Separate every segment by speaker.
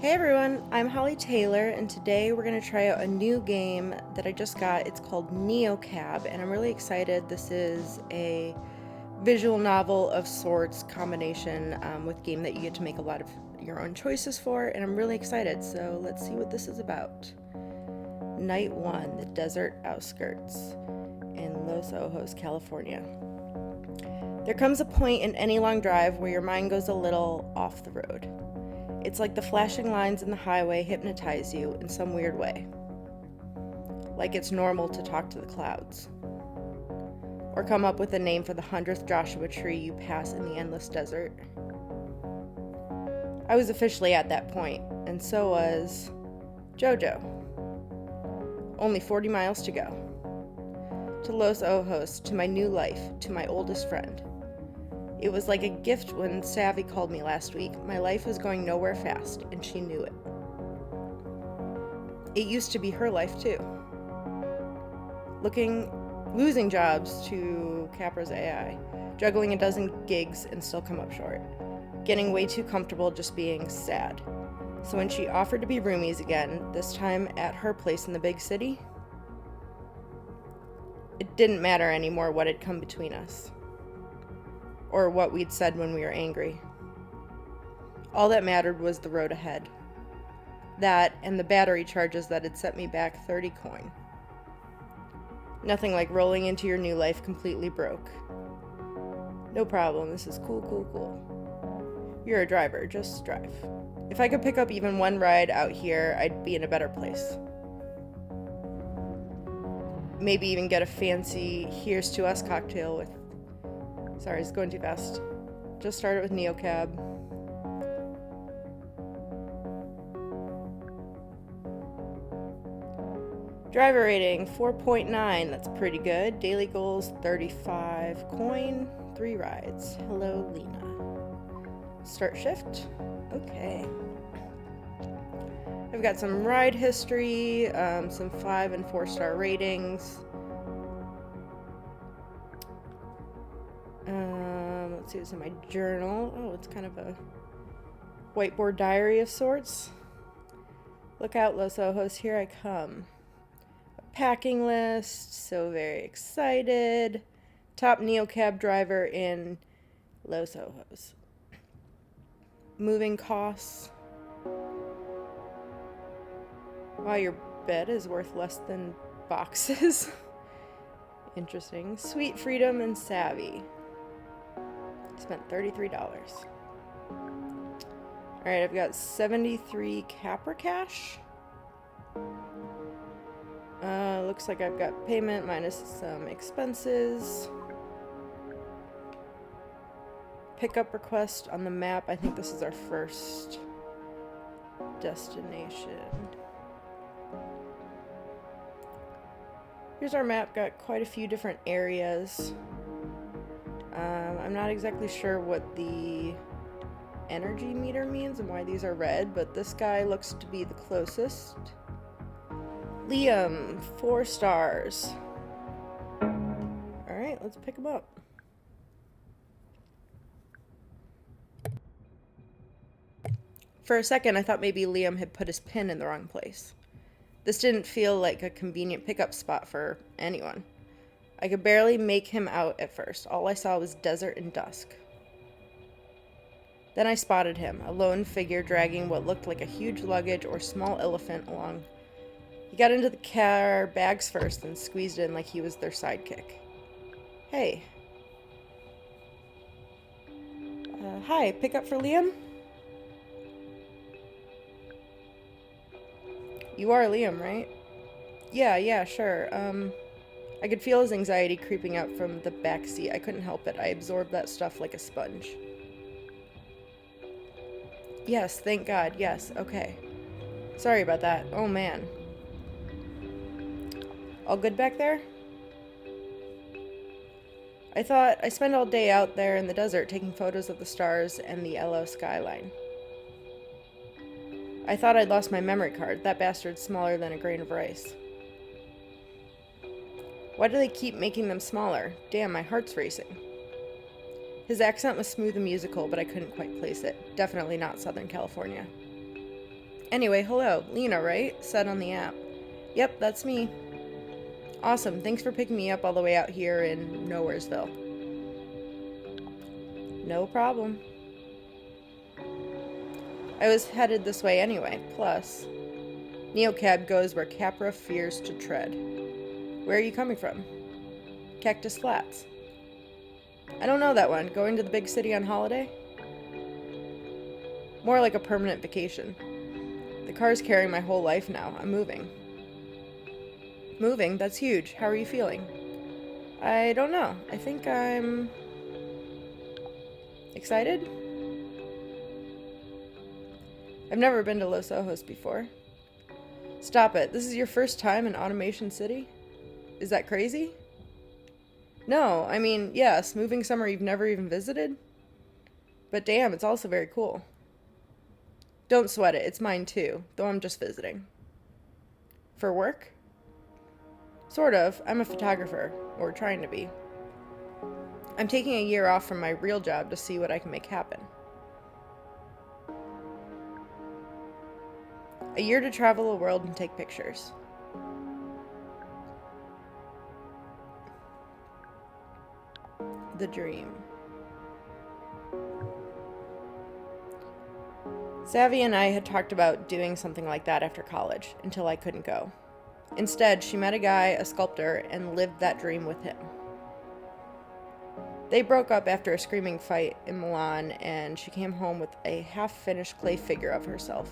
Speaker 1: Hey everyone, I'm Holly Taylor, and today we're going to try out a new game that I just got. It's called Neocab, and I'm really excited. This is a visual novel of sorts combination with game that you get to make a lot of your own choices for, and I'm really excited. So let's see what this is about. Night 1, the desert outskirts in Los Ojos, California. There comes a point in any long drive where your mind goes a little off the road. It's like the flashing lines in the highway hypnotize you in some weird way. Like it's normal to talk to the clouds. Or come up with a name for the 100th Joshua tree you pass in the endless desert. I was officially at that point, and so was Jojo. Only 40 miles to go. To Los Ojos, to my new life, to my oldest friend. It was like a gift when Savy called me last week. My life was going nowhere fast, and she knew it. It used to be her life, too. Losing jobs to Capra's AI, juggling a dozen gigs and still come up short. Getting way too comfortable just being sad. So when she offered to be roomies again, this time at her place in the big city, it didn't matter anymore what had come between us. Or what we'd said when we were angry. All that mattered was the road ahead. That and the battery charges that had set me back 30 coin. Nothing like rolling into your new life completely broke. No problem, this is cool. You're a driver, just drive. If I could pick up even one ride out here, I'd be in a better place. Maybe even get a fancy here's to us cocktail with... Sorry, it's going too fast. Just started with Neocab. Driver rating 4.9. That's pretty good. Daily goals 35 coin, 3 rides. Hello, Lina. Start shift. Okay. I've got some ride history, some 5 and 4-star ratings. Let's see what's in my journal. Oh, it's kind of a whiteboard diary of sorts. Look out, Los Ojos, here I come. A packing list, so very excited. Top Neocab driver in Los Ojos. Moving costs. Wow, your bed is worth less than boxes. Interesting. Sweet Freedom and Savy. Spent $33. Alright, I've got 73 Capra cash. Looks like I've got payment minus some expenses. Pickup request on the map. I think this is our first destination. Here's our map. Got quite a few different areas. I'm not exactly sure what the energy meter means and why these are red, but this guy looks to be the closest. Liam, 4 stars. Alright, let's pick him up. For a second, I thought maybe Liam had put his pin in the wrong place. This didn't feel like a convenient pickup spot for anyone. I could barely make him out at first. All I saw was desert and dusk. Then I spotted him, a lone figure dragging what looked like a huge luggage or small elephant along. He got into the car bags first and squeezed in like he was their sidekick. Hey. Hi, pickup for Liam? You are Liam, right? Yeah, sure. I could feel his anxiety creeping up from the back seat. I couldn't help it. I absorbed that stuff like a sponge. Yes, thank God. Yes, okay. Sorry about that. Oh, man. All good back there? I spent all day out there in the desert taking photos of the stars and the LO skyline. I thought I'd lost my memory card. That bastard's smaller than a grain of rice. Why do they keep making them smaller? Damn, my heart's racing. His accent was smooth and musical, but I couldn't quite place it. Definitely not Southern California. Anyway, hello, Lina, right? Said on the app. Yep, that's me. Awesome, thanks for picking me up all the way out here in Nowheresville. No problem. I was headed this way anyway, plus Neocab goes where Capra fears to tread. Where are you coming from? Cactus Flats. I don't know that one. Going to the big city on holiday? More like a permanent vacation. The car's carrying my whole life now. I'm moving. Moving? That's huge. How are you feeling? I don't know. I think I'm excited? I've never been to Los Ojos before. Stop it. This is your first time in Automation City? Is that crazy? No, I mean, yes, moving somewhere you've never even visited. But damn, it's also very cool. Don't sweat it, it's mine too, though I'm just visiting. For work? Sort of. I'm a photographer, or trying to be. I'm taking a year off from my real job to see what I can make happen. A year to travel the world and take pictures. The dream. Savy and I had talked about doing something like that after college, until I couldn't go. Instead, she met a guy, a sculptor, and lived that dream with him. They broke up after a screaming fight in Milan, and she came home with a half-finished clay figure of herself.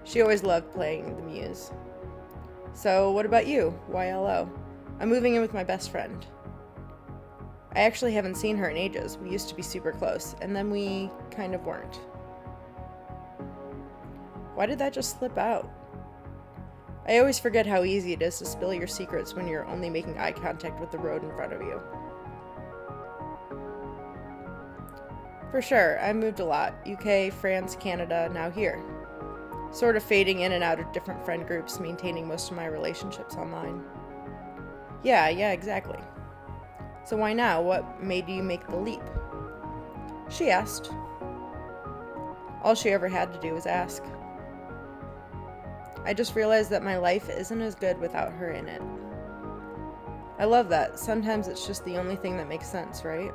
Speaker 1: She always loved playing the muse. So, what about you? YLO. I'm moving in with my best friend. I actually haven't seen her in ages. We used to be super close, and then we kind of weren't. Why did that just slip out? I always forget how easy it is to spill your secrets when you're only making eye contact with the road in front of you. For sure, I've moved a lot. UK, France, Canada, now here. Sort of fading in and out of different friend groups, maintaining most of my relationships online. Yeah, exactly. So why now? What made you make the leap? She asked. All she ever had to do was ask. I just realized that my life isn't as good without her in it. I love that. Sometimes it's just the only thing that makes sense, right?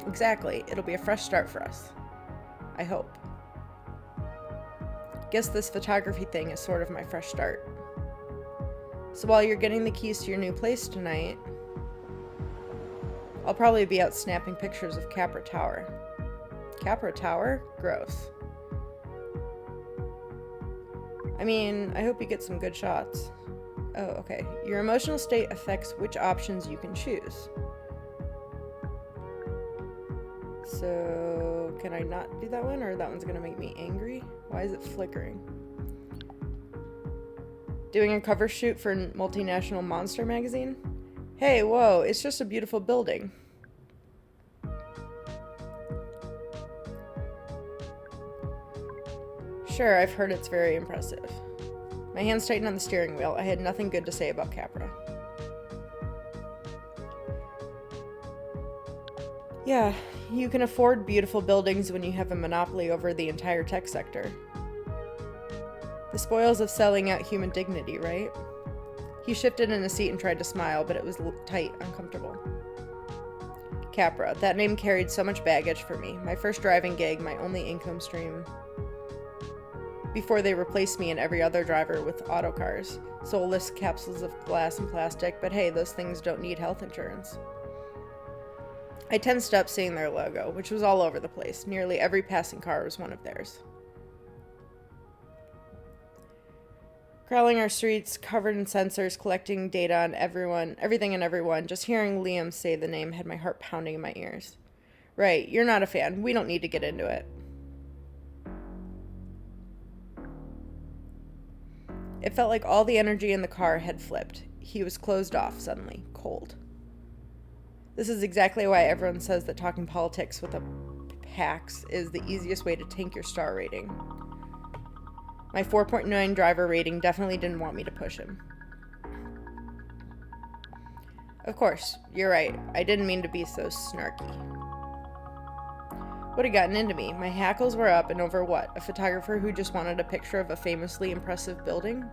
Speaker 1: Exactly. It'll be a fresh start for us. I hope. Guess this photography thing is sort of my fresh start. So while you're getting the keys to your new place tonight, I'll probably be out snapping pictures of Capra Tower. Capra Tower? Gross. I mean, I hope you get some good shots. Oh, okay. Your emotional state affects which options you can choose. So, can I not do that one, or that one's gonna make me angry? Why is it flickering? Doing a cover shoot for Multinational Monster magazine? Hey, whoa, it's just a beautiful building. Sure, I've heard it's very impressive. My hands tightened on the steering wheel. I had nothing good to say about Capra. Yeah, you can afford beautiful buildings when you have a monopoly over the entire tech sector. The spoils of selling out human dignity, right? He shifted in his seat and tried to smile, but it was tight, uncomfortable. Capra, that name carried so much baggage for me. My first driving gig, my only income stream. Before they replaced me and every other driver with auto cars. Soulless capsules of glass and plastic, but hey, those things don't need health insurance. I tensed up seeing their logo, which was all over the place. Nearly every passing car was one of theirs. Crawling our streets, covered in sensors, collecting data on everything and everyone. Just hearing Liam say the name had my heart pounding in my ears. Right, you're not a fan. We don't need to get into it. It felt like all the energy in the car had flipped. He was closed off suddenly, cold. This is exactly why everyone says that talking politics with a PAX is the easiest way to tank your star rating. My 4.9 driver rating definitely didn't want me to push him. Of course, you're right. I didn't mean to be so snarky. What had gotten into me? My hackles were up, and over what? A photographer who just wanted a picture of a famously impressive building?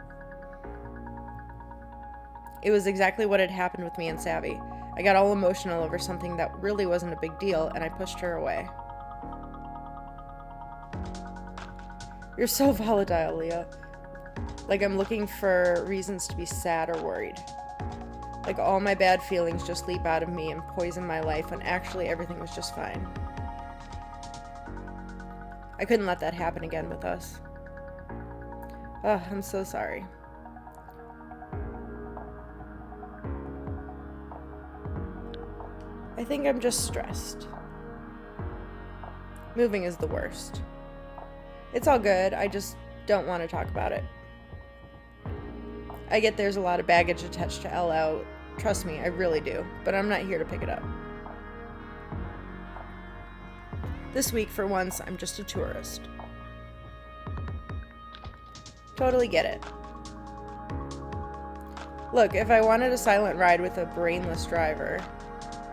Speaker 1: It was exactly what had happened with me and Savy. I got all emotional over something that really wasn't a big deal, and I pushed her away. You're so volatile, Leah. Like I'm looking for reasons to be sad or worried. Like all my bad feelings just leap out of me and poison my life when actually everything was just fine. I couldn't let that happen again with us. Oh, I'm so sorry. I think I'm just stressed. Moving is the worst. It's all good, I just don't want to talk about it. I get there's a lot of baggage attached to LO. Trust me, I really do, but I'm not here to pick it up. This week, for once, I'm just a tourist. Totally get it. Look, if I wanted a silent ride with a brainless driver,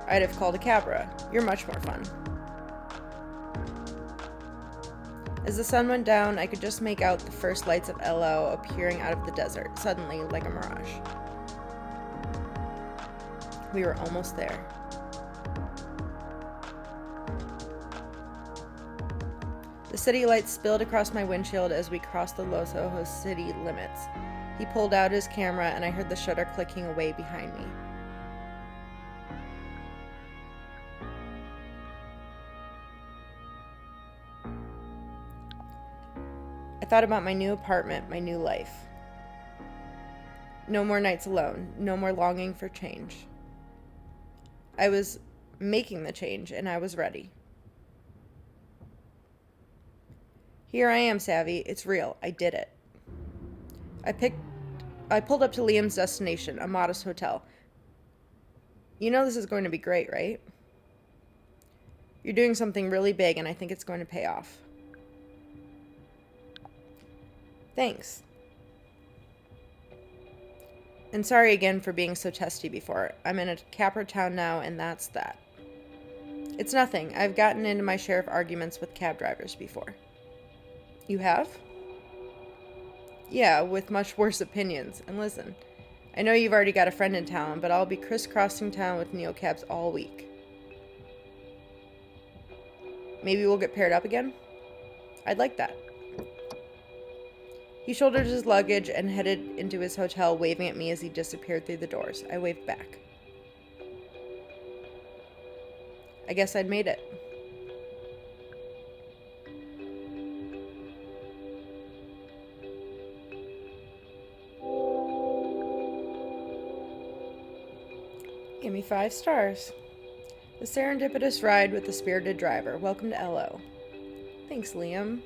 Speaker 1: I'd have called a Cabra. You're much more fun. As the sun went down, I could just make out the first lights of LO appearing out of the desert, suddenly like a mirage. We were almost there. The city lights spilled across my windshield as we crossed the Los Ojos city limits. He pulled out his camera and I heard the shutter clicking away behind me. I thought about my new apartment, my new life. No more nights alone, no more longing for change. I was making the change and I was ready. Here I am, Savy. It's real. I did it. I pulled up to Liam's destination, a modest hotel. You know this is going to be great, right? You're doing something really big and I think it's going to pay off. Thanks. And sorry again for being so testy before. I'm in a capper town now and that's that. It's nothing. I've gotten into my share of arguments with cab drivers before. You have? Yeah, with much worse opinions. And listen, I know you've already got a friend in town, but I'll be crisscrossing town with neocabs all week. Maybe we'll get paired up again? I'd like that. He shouldered his luggage and headed into his hotel, waving at me as he disappeared through the doors. I waved back. I guess I'd made it. Give me 5 stars. The serendipitous ride with the spirited driver. Welcome to LO. Thanks, Liam.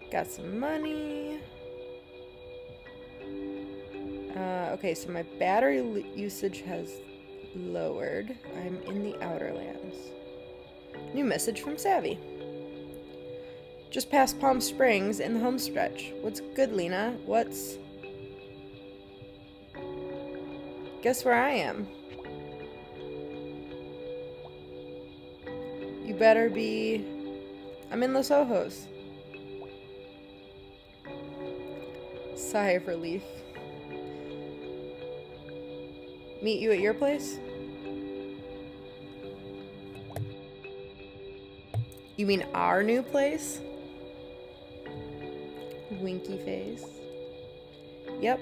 Speaker 1: Got some money. Okay, so my battery usage has lowered. I'm in the Outer Lands. New message from Savy. Just past Palm Springs in the home stretch. What's good, Lina? What's... Guess where I am? You better be... I'm in Los Ojos. Sigh of relief. Meet you at your place? You mean our new place? Winky face. Yep.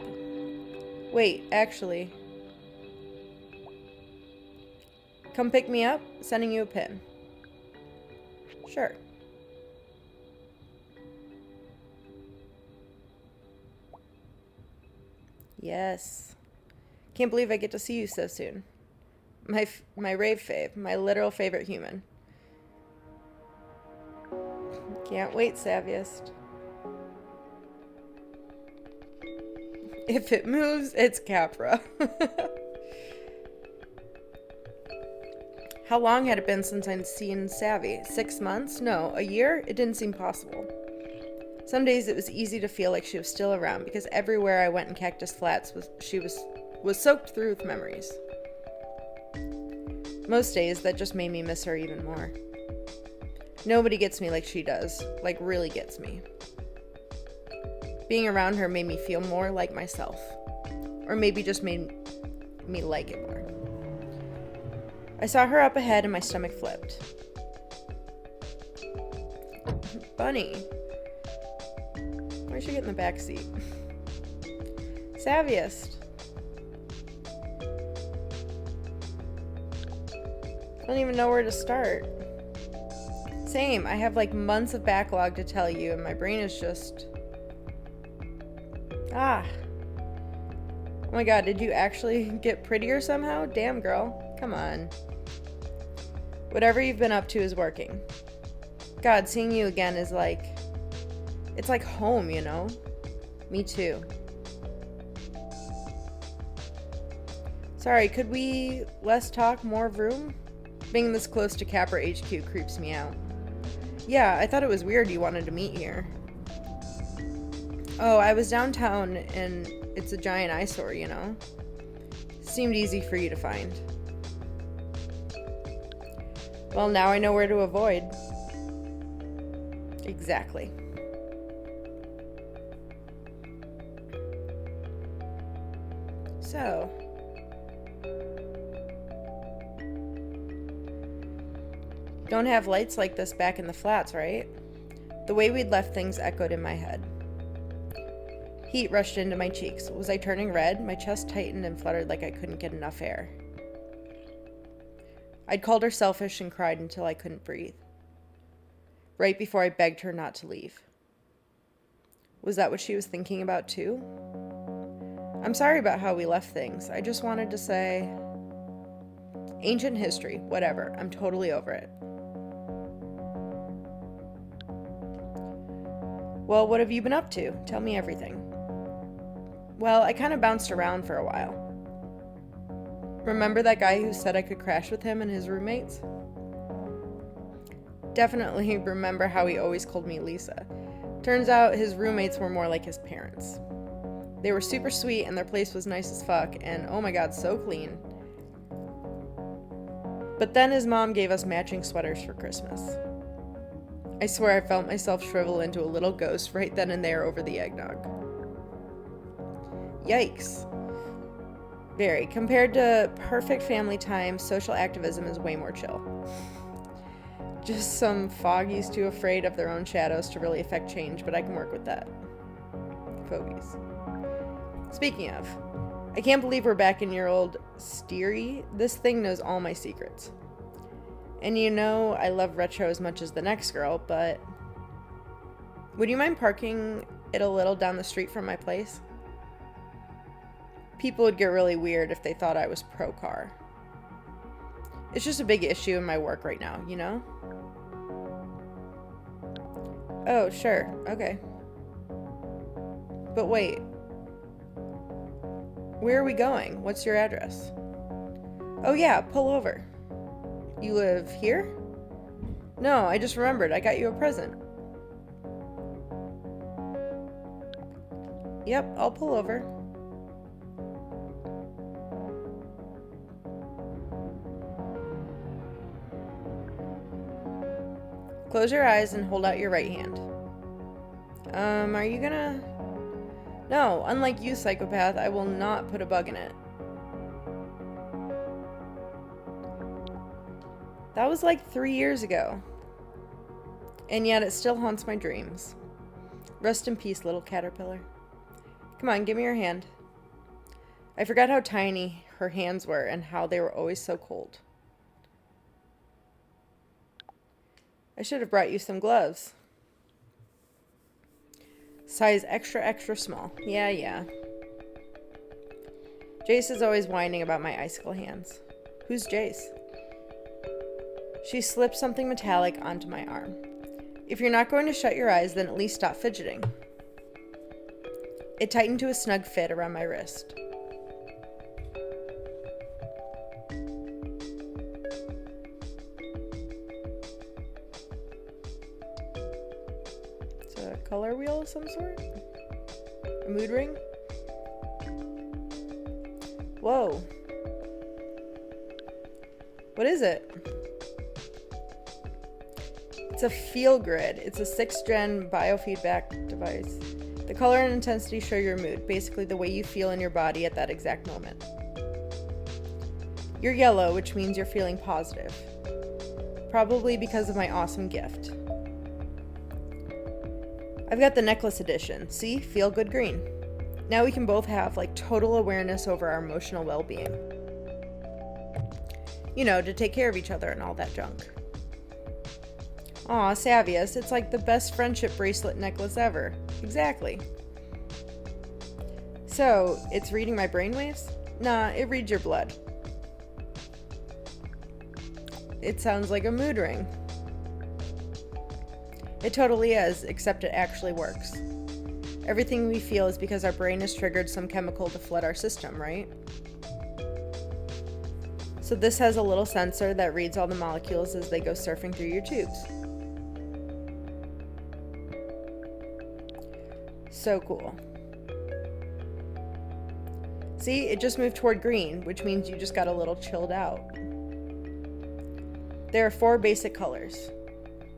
Speaker 1: Wait, actually. Come pick me up? Sending you a pin. Sure. Yes. Can't believe I get to see you so soon. My rave fave, my literal favorite human. Can't wait, Saviest. If it moves, it's Capra. How long had it been since I'd seen Savy? 6 months? No, a year? It didn't seem possible. Some days it was easy to feel like she was still around because everywhere I went in Cactus Flats she was soaked through with memories. Most days, that just made me miss her even more. Nobody gets me like she does, like really gets me. Being around her made me feel more like myself, or maybe just made me like it more. I saw her up ahead and my stomach flipped. Bunny. Why should she get in the back seat? Saviest. I don't even know where to start. Same, I have like months of backlog to tell you and my brain is just... Oh my god, did you actually get prettier somehow? Damn, girl. Come on. Whatever you've been up to is working. God, seeing you again is like... It's like home, you know? Me too. Sorry, could we less talk, more room? Being this close to Capra HQ creeps me out. Yeah, I thought it was weird you wanted to meet here. Oh, I was downtown and it's a giant eyesore, you know? Seemed easy for you to find. Well, now I know where to avoid. Exactly. So... Don't have lights like this back in the flats, right? The way we'd left things echoed in my head. Heat rushed into my cheeks. Was I turning red? My chest tightened and fluttered like I couldn't get enough air. I'd called her selfish and cried until I couldn't breathe. Right before I begged her not to leave. Was that what she was thinking about too? I'm sorry about how we left things. I just wanted to say... Ancient history, whatever. I'm totally over it. Well, what have you been up to? Tell me everything. Well, I kind of bounced around for a while. Remember that guy who said I could crash with him and his roommates? Definitely remember how he always called me Lisa. Turns out his roommates were more like his parents. They were super sweet and their place was nice as fuck and oh my god, so clean. But then his mom gave us matching sweaters for Christmas. I swear I felt myself shrivel into a little ghost right then and there over the eggnog. Yikes. Very. Compared to perfect family time, social activism is way more chill. Just some foggies too afraid of their own shadows to really affect change, but I can work with that. Fogies. Speaking of, I can't believe we're back in your old steery. This thing knows all my secrets. And you know I love retro as much as the next girl, but... Would you mind parking it a little down the street from my place? People would get really weird if they thought I was pro-car. It's just a big issue in my work right now, you know? Oh, sure, okay. But wait. Where are we going? What's your address? Oh yeah, pull over. You live here? No, I just remembered. I got you a present. Yep, I'll pull over. Close your eyes and hold out your right hand. Are you gonna... No, unlike you, psychopath, I will not put a bug in it. That was like 3 years ago. And yet it still haunts my dreams. Rest in peace, little caterpillar. Come on, give me your hand. I forgot how tiny her hands were and how they were always so cold. I should have brought you some gloves. Size extra, extra small. Yeah. Jace is always whining about my icicle hands. Who's Jace? She slipped something metallic onto my arm. If you're not going to shut your eyes, then at least stop fidgeting. It tightened to a snug fit around my wrist. It's a color wheel of some sort? A mood ring? Whoa. What is it? It's a feel grid. It's a 6th gen biofeedback device. The color and intensity show your mood, basically the way you feel in your body at that exact moment. You're yellow, which means you're feeling positive. Probably because of my awesome gift. I've got the necklace edition. See? Feel good green. Now we can both have total awareness over our emotional well-being. You know, to take care of each other and all that junk. Aw, Savius, it's like the best friendship bracelet necklace ever. Exactly. So, it's reading my brainwaves? Nah, it reads your blood. It sounds like a mood ring. It totally is, except it actually works. Everything we feel is because our brain has triggered some chemical to flood our system, right? So this has a little sensor that reads all the molecules as they go surfing through your tubes. So cool. See, it just moved toward green, which means you just got a little chilled out. There are 4 basic colors.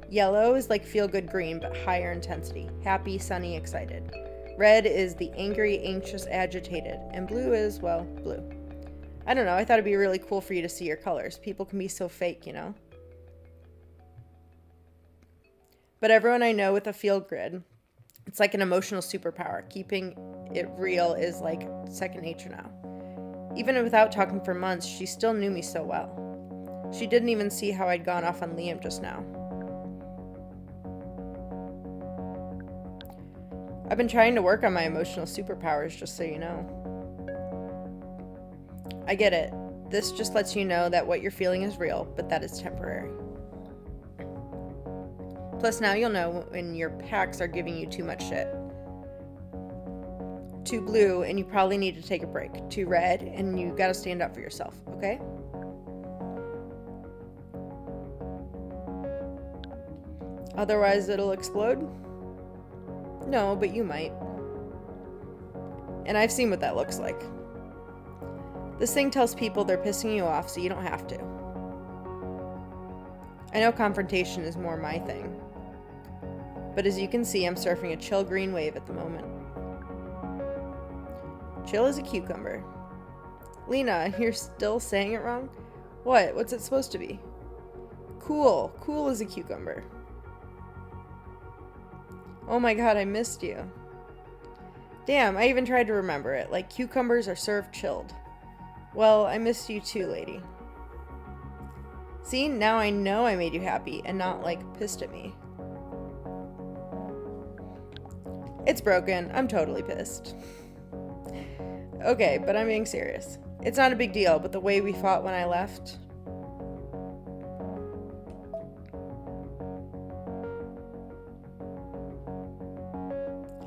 Speaker 1: Yellow is like feel-good green, but higher intensity. Happy, sunny, excited. Red is the angry, anxious, agitated. And blue is, well, blue. I don't know, I thought it'd be really cool for you to see your colors. People can be so fake, you know? But everyone I know with a feel grid, it's like an emotional superpower. Keeping it real is like second nature now. Even without talking for months, she still knew me so well. She didn't even see how I'd gone off on Liam just now. I've been trying to work on my emotional superpowers, just so you know. I get it. This just lets you know that what you're feeling is real, but that is temporary. Plus now you'll know when your packs are giving you too much shit. Too blue, and you probably need to take a break. Too red, and you gotta stand up for yourself, okay? Otherwise it'll explode? No, but you might. And I've seen what that looks like. This thing tells people they're pissing you off so you don't have to. I know confrontation is more my thing. But as you can see, I'm surfing a chill green wave at the moment. Chill as a cucumber. Lina, you're still saying it wrong? What? What's it supposed to be? Cool. Cool as a cucumber. Oh my god, I missed you. Damn, I even tried to remember it. Like, cucumbers are served chilled. Well, I missed you too, lady. See, now I know I made you happy and not, pissed at me. It's broken. I'm totally pissed. Okay, but I'm being serious. It's not a big deal, but the way we fought when I left...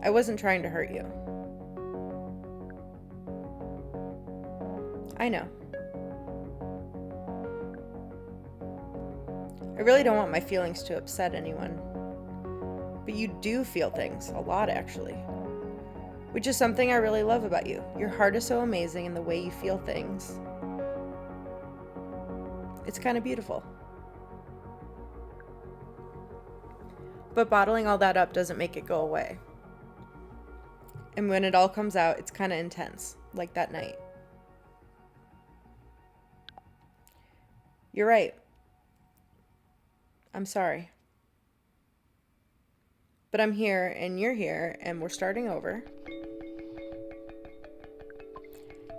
Speaker 1: I wasn't trying to hurt you. I know. I really don't want my feelings to upset anyone. But you do feel things, a lot actually. Which is something I really love about you. Your heart is so amazing and the way you feel things. It's kind of beautiful. But bottling all that up doesn't make it go away. And when it all comes out, it's kind of intense, like that night. You're right. I'm sorry. But I'm here, and you're here, and we're starting over.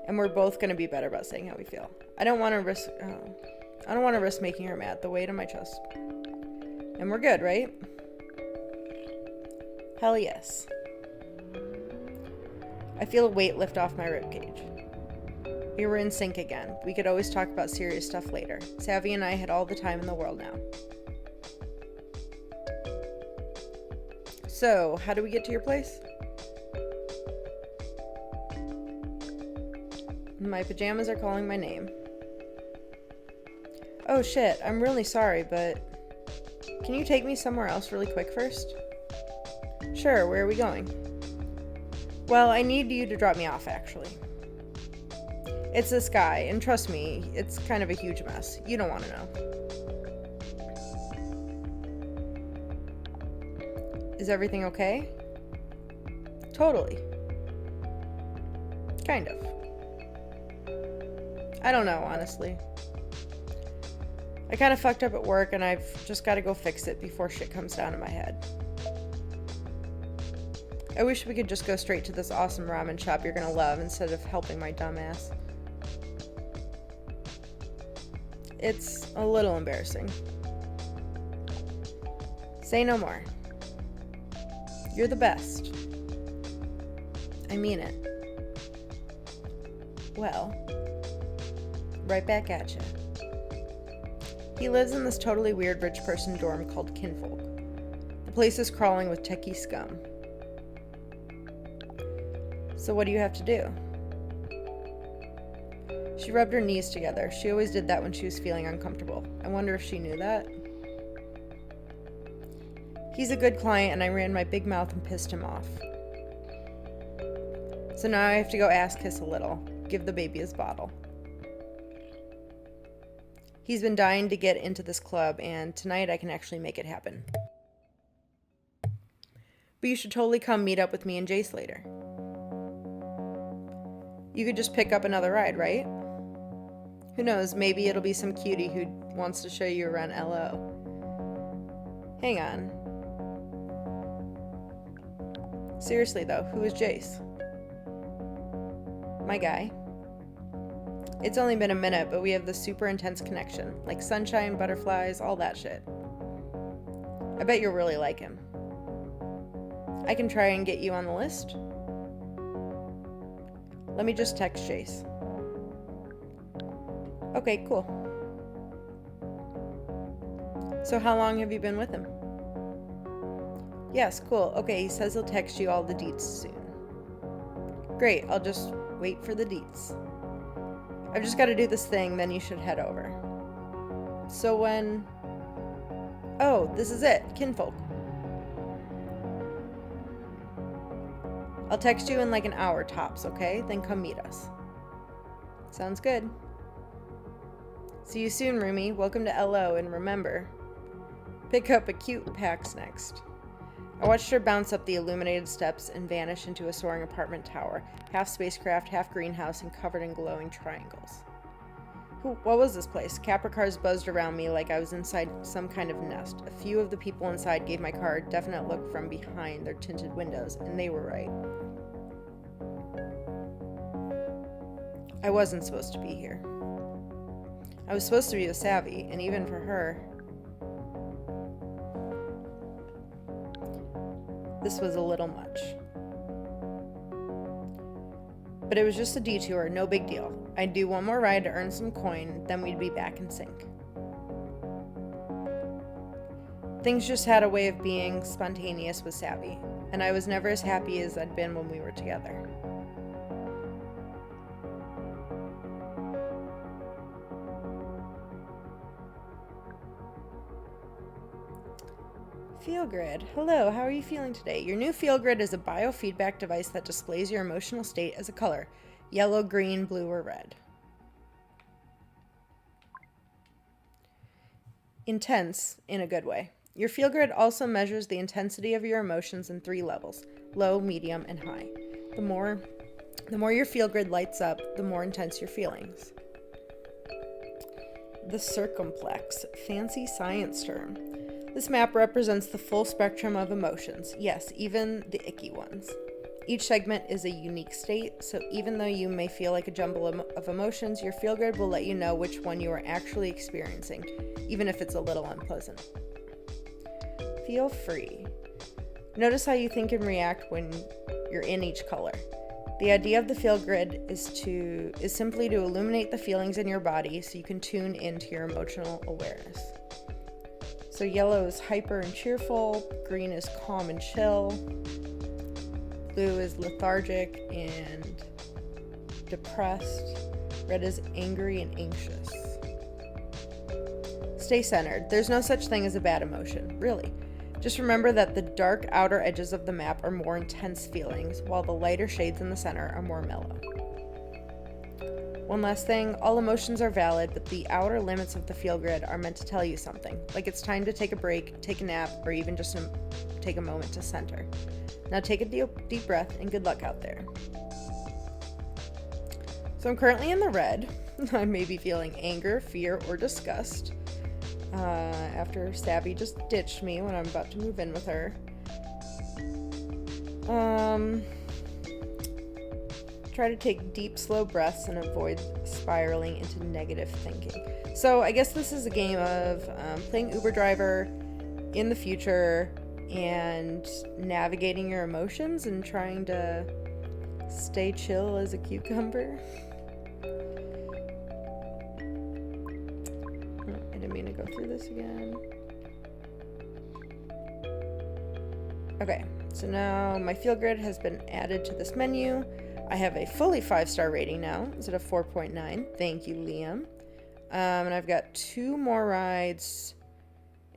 Speaker 1: And we're both going to be better about saying how we feel. I don't want to risk making her mad. The weight on my chest. And we're good, right? Hell yes. I feel a weight lift off my ribcage. We were in sync again. We could always talk about serious stuff later. Savy and I had all the time in the world now. So, how do we get to your place? My pajamas are calling my name. Oh shit, I'm really sorry, but... Can you take me somewhere else really quick first? Sure, where are we going? Well, I need you to drop me off, actually. It's this guy, and trust me, it's kind of a huge mess. You don't want to know. Is everything okay? Totally. Kind of. I don't know, honestly. I kind of fucked up at work, and I've just got to go fix it before shit comes down to my head. I wish we could just go straight to this awesome ramen shop you're gonna love instead of helping my dumbass. It's a little embarrassing. Say no more. You're the best. I mean it. Well, right back at you. He lives in this totally weird rich person dorm called Kinfolk. The place is crawling with techie scum. So what do you have to do? She rubbed her knees together. She always did that when she was feeling uncomfortable. I wonder if she knew that. He's a good client, and I ran my big mouth and pissed him off. So now I have to go ass kiss a little. Give the baby his bottle. He's been dying to get into this club, and tonight I can actually make it happen. But you should totally come meet up with me and Jace later. You could just pick up another ride, right? Who knows, maybe it'll be some cutie who wants to show you around LO. Hang on. Seriously though, who is Jace? My guy. It's only been a minute, but we have this super intense connection. Like sunshine, butterflies, all that shit. I bet you'll really like him. I can try and get you on the list. Let me just text Jace. Okay, cool. So how long have you been with him? Yes, cool. Okay, he says he'll text you all the deets soon. Great, I'll just wait for the deets. I've just got to do this thing, then you should head over. So when... Oh, this is it. Kinfolk. I'll text you in like an hour tops, okay? Then come meet us. Sounds good. See you soon, roomie. Welcome to LO, and remember, pick up a cute PAX next. I watched her bounce up the illuminated steps and vanish into a soaring apartment tower, half spacecraft, half greenhouse, and covered in glowing triangles. What was this place? Capricars buzzed around me like I was inside some kind of nest. A few of the people inside gave my car a definite look from behind their tinted windows, and they were right. I wasn't supposed to be here. I was supposed to be with Savy, and even for her, this was a little much. But it was just a detour, no big deal. I'd do one more ride to earn some coin, then we'd be back in sync. Things just had a way of being spontaneous with Savy, and I was never as happy as I'd been when we were together. FeelGrid. Hello, how are you feeling today? Your new FeelGrid is a biofeedback device that displays your emotional state as a color: yellow, green, blue, or red. Intense, in a good way. Your FeelGrid also measures the intensity of your emotions in 3 levels: low, medium, and high. The more your FeelGrid lights up, the more intense your feelings. The circumplex, fancy science term. This map represents the full spectrum of emotions, yes, even the icky ones. Each segment is a unique state, so even though you may feel like a jumble of emotions, your FeelGrid will let you know which one you are actually experiencing, even if it's a little unpleasant. Feel free. Notice how you think and react when you're in each color. The idea of the FeelGrid is simply to illuminate the feelings in your body so you can tune into your emotional awareness. So yellow is hyper and cheerful, green is calm and chill, blue is lethargic and depressed, red is angry and anxious. Stay centered. There's no such thing as a bad emotion, really. Just remember that the dark outer edges of the map are more intense feelings, while the lighter shades in the center are more mellow. One last thing, all emotions are valid, but the outer limits of the feel grid are meant to tell you something. Like it's time to take a break, take a nap, or even just take a moment to center. Now take a deep breath and good luck out there. So I'm currently in the red. I may be feeling anger, fear, or disgust. After Savy just ditched me when I'm about to move in with her. Try to take deep, slow breaths and avoid spiraling into negative thinking. So I guess this is a game of playing Uber driver in the future and navigating your emotions and trying to stay chill as a cucumber. I didn't mean to go through this again. Okay, so now my feel grid has been added to this menu. I have a fully 5-star rating now instead of 4.9. Thank you, Liam. And I've got 2 more rides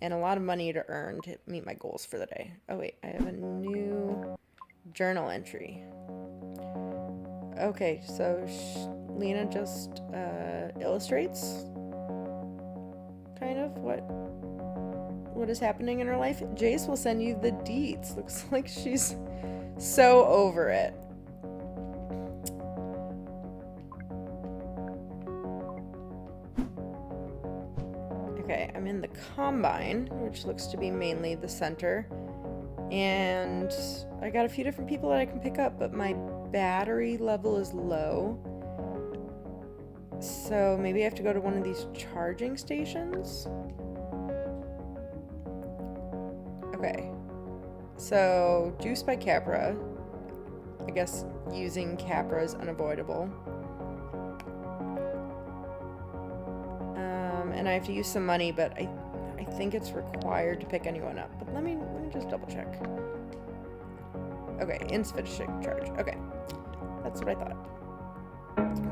Speaker 1: and a lot of money to earn to meet my goals for the day. Oh wait, I have a new journal entry. Okay, so Lina just illustrates kind of what is happening in her life. Jace will send you the deets. Looks like she's so over it. Okay, I'm in the Combine, which looks to be mainly the center. And I got a few different people that I can pick up, but my battery level is low. So maybe I have to go to one of these charging stations? Okay. So, Juice by Capra. I guess using Capra is unavoidable. And I have to use some money, but I think it's required to pick anyone up. But let me just double check. Okay, insufficient charge. Okay, that's what I thought.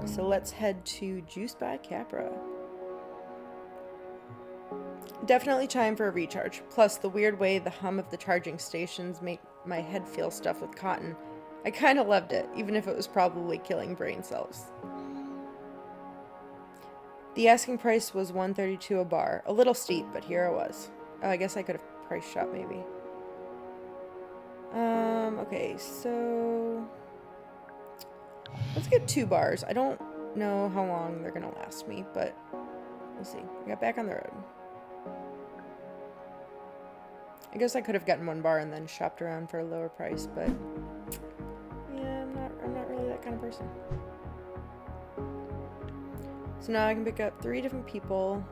Speaker 1: So let's head to Juice by Capra. Definitely time for a recharge. Plus, the weird way the hum of the charging stations make my head feel stuffed with cotton. I kind of loved it, even if it was probably killing brain cells. The asking price was $132 a bar. A little steep, but here I was. Oh, I guess I could have price shop maybe. Okay, so let's get 2 bars. I don't know how long they're gonna last me, but we'll see. I got back on the road. I guess I could have gotten 1 bar and then shopped around for a lower price, but yeah, I'm not really that kind of person. So now I can pick up 3 different people.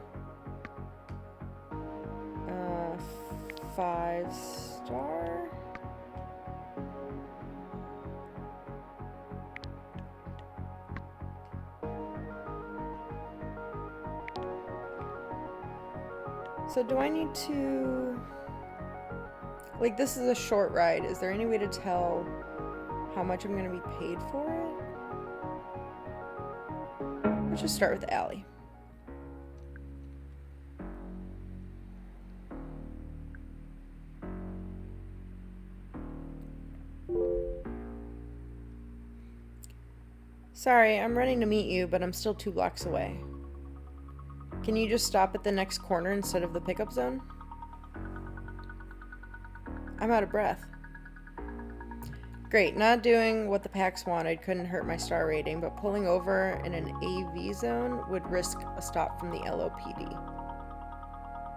Speaker 1: 5-star. So do I need to... Like, this is a short ride. Is there any way to tell how much I'm going to be paid for it? Let's just start with Allie. Sorry, I'm running to meet you, but I'm still 2 blocks away. Can you just stop at the next corner instead of the pickup zone? I'm out of breath. Great, not doing what the packs wanted couldn't hurt my star rating, but pulling over in an AV zone would risk a stop from the LOPD.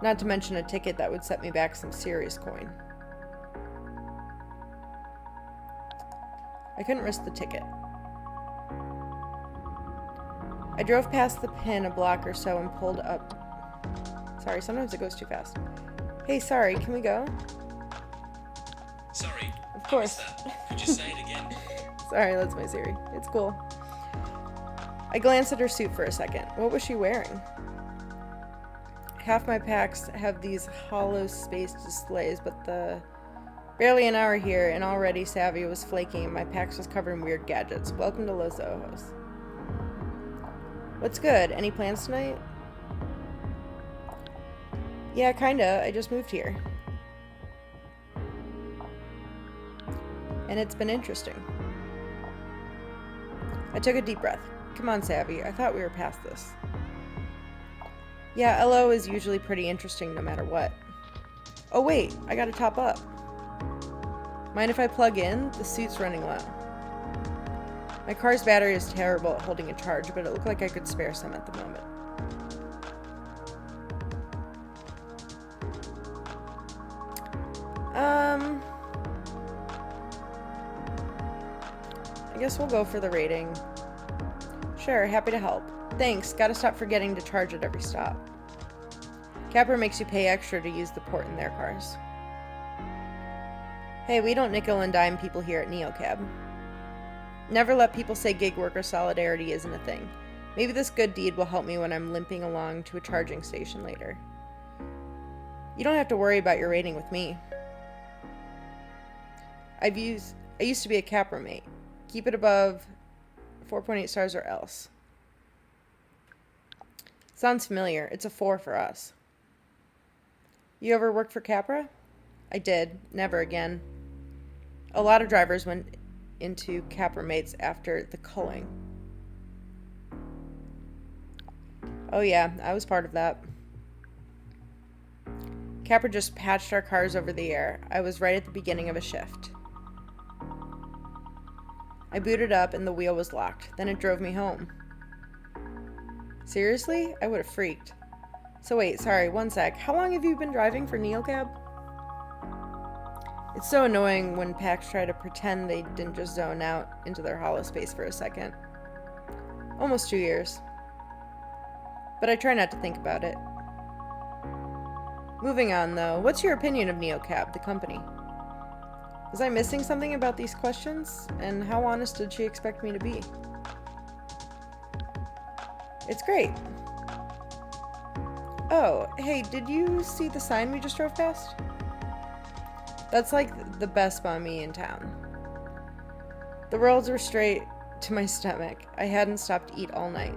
Speaker 1: Not to mention a ticket that would set me back some serious coin. I couldn't risk the ticket. I drove past the pin a block or so and pulled up. Sorry, sometimes it goes too fast. Hey, sorry, can we go?
Speaker 2: Sorry.
Speaker 1: Of course.
Speaker 2: Could you say it again?
Speaker 1: Sorry, that's my Siri. It's cool. I glanced at her suit for a second. What was she wearing? Half my packs have these hollow space displays, but barely an hour here, and already Savy was flaking, and my packs was covered in weird gadgets. Welcome to Los Ojos. What's good? Any plans tonight? Yeah, kinda. I just moved here. And it's been interesting. I took a deep breath. Come on, Savy. I thought we were past this. Yeah, LO is usually pretty interesting no matter what. Oh wait, I gotta top up. Mind if I plug in? The suit's running low. My car's battery is terrible at holding a charge, but it looked like I could spare some at the moment. I guess we'll go for the rating. Sure, happy to help. Thanks, gotta stop forgetting to charge at every stop. Capra makes you pay extra to use the port in their cars. Hey, we don't nickel and dime people here at NeoCab. Never let people say gig worker solidarity isn't a thing. Maybe this good deed will help me when I'm limping along to a charging station later. You don't have to worry about your rating with me. I used to be a Capra mate. Keep it above 4.8 stars or else. Sounds familiar. It's a 4 for us. You ever worked for Capra? I did. Never again. A lot of drivers went into Capra mates after the culling. Oh yeah, I was part of that. Capra just patched our cars over the air. I was right at the beginning of a shift. I booted up and the wheel was locked. Then it drove me home. Seriously? I would have freaked. So wait, sorry, one sec. How long have you been driving for NeoCab? It's so annoying when packs try to pretend they didn't just zone out into their hollow space for a second. Almost 2 years. But I try not to think about it. Moving on though, what's your opinion of NeoCab, the company? Was I missing something about these questions? And how honest did she expect me to be? It's great. Oh, hey, did you see the sign we just drove past? That's like the best banh mi in town. The rolls were straight to my stomach. I hadn't stopped to eat all night.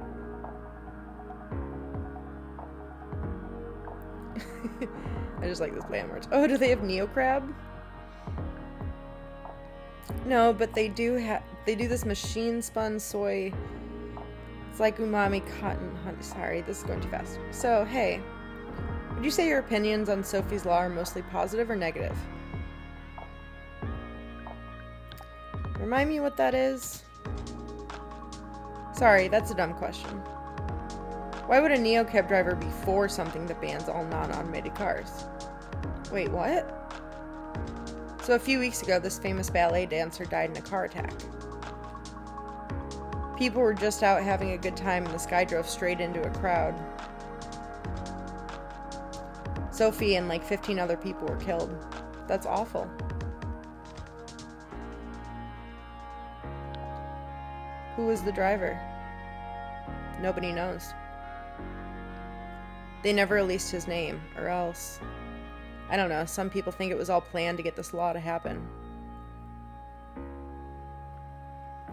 Speaker 1: I just like this play on words. Oh, do they have Neo Crab? No, but they do this machine spun soy. It's like umami cotton honey. Sorry, this is going too fast. So, hey, would you say your opinions on Sophie's Law are mostly positive or negative? Remind me what that is? Sorry, that's a dumb question. Why would a NeoCab driver be for something that bans all non-automated cars? Wait, what? So a few weeks ago, this famous ballet dancer died in a car attack. People were just out having a good time and this guy drove straight into a crowd. Sophie and like 15 other people were killed. That's awful. Who was the driver? Nobody knows. They never released his name, or else... I don't know, some people think it was all planned to get this law to happen.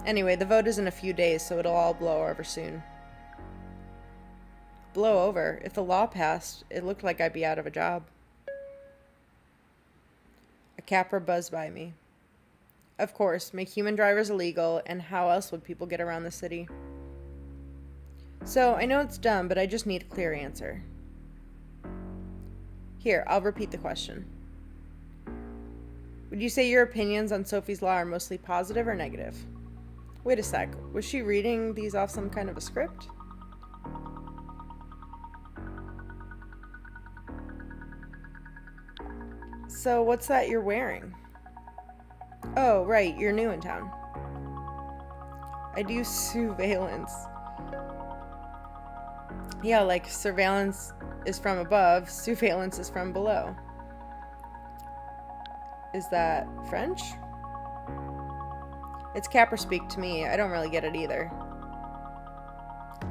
Speaker 1: Anyway, the vote is in a few days, so it'll all blow over soon. Blow over? If the law passed, it looked like I'd be out of a job. A Capra buzzed by me. Of course, make human drivers illegal, and how else would people get around the city? So, I know it's dumb, but I just need a clear answer. Here, I'll repeat the question. Would you say your opinions on Sophie's Law are mostly positive or negative? Wait a sec, was she reading these off some kind of a script? So, what's that you're wearing? Oh, right, you're new in town. I do surveillance. Yeah, like surveillance is from above, surveillance is from below. Is that French? It's Capra speak to me. I don't really get it either.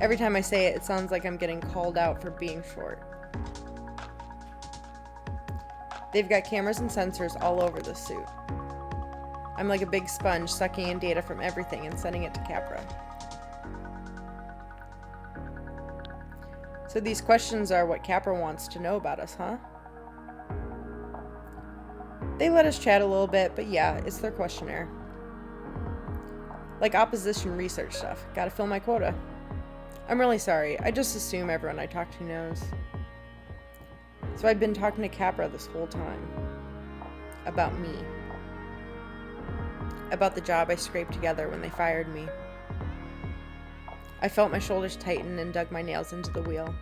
Speaker 1: Every time I say it, it sounds like I'm getting called out for being short. They've got cameras and sensors all over the suit. I'm like a big sponge sucking in data from everything and sending it to Capra. So these questions are what Capra wants to know about us, huh? They let us chat a little bit, but yeah, it's their questionnaire. Like opposition research stuff. Gotta fill my quota. I'm really sorry. I just assume everyone I talk to knows. So I've been talking to Capra this whole time. About me. About the job I scraped together when they fired me. I felt my shoulders tighten and dug my nails into the wheel.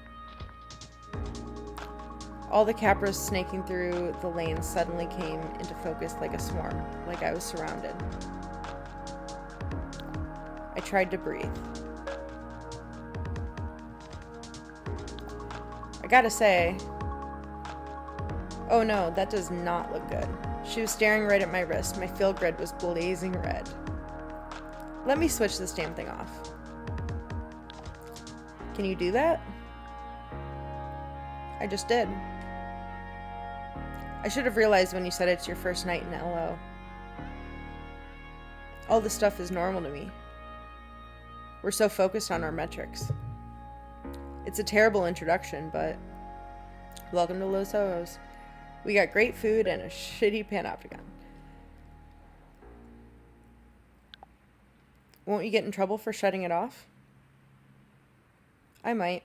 Speaker 1: All the Capras snaking through the lanes suddenly came into focus like a swarm, like I was surrounded. I tried to breathe. I gotta say... Oh no, that does not look good. She was staring right at my wrist. My field grid was blazing red. Let me switch this damn thing off. Can you do that? I just did. I should have realized when you said it's your first night in LO. All this stuff is normal to me. We're so focused on our metrics. It's a terrible introduction, but welcome to Los Ojos. We got great food and a shitty panopticon. Won't you get in trouble for shutting it off? I might.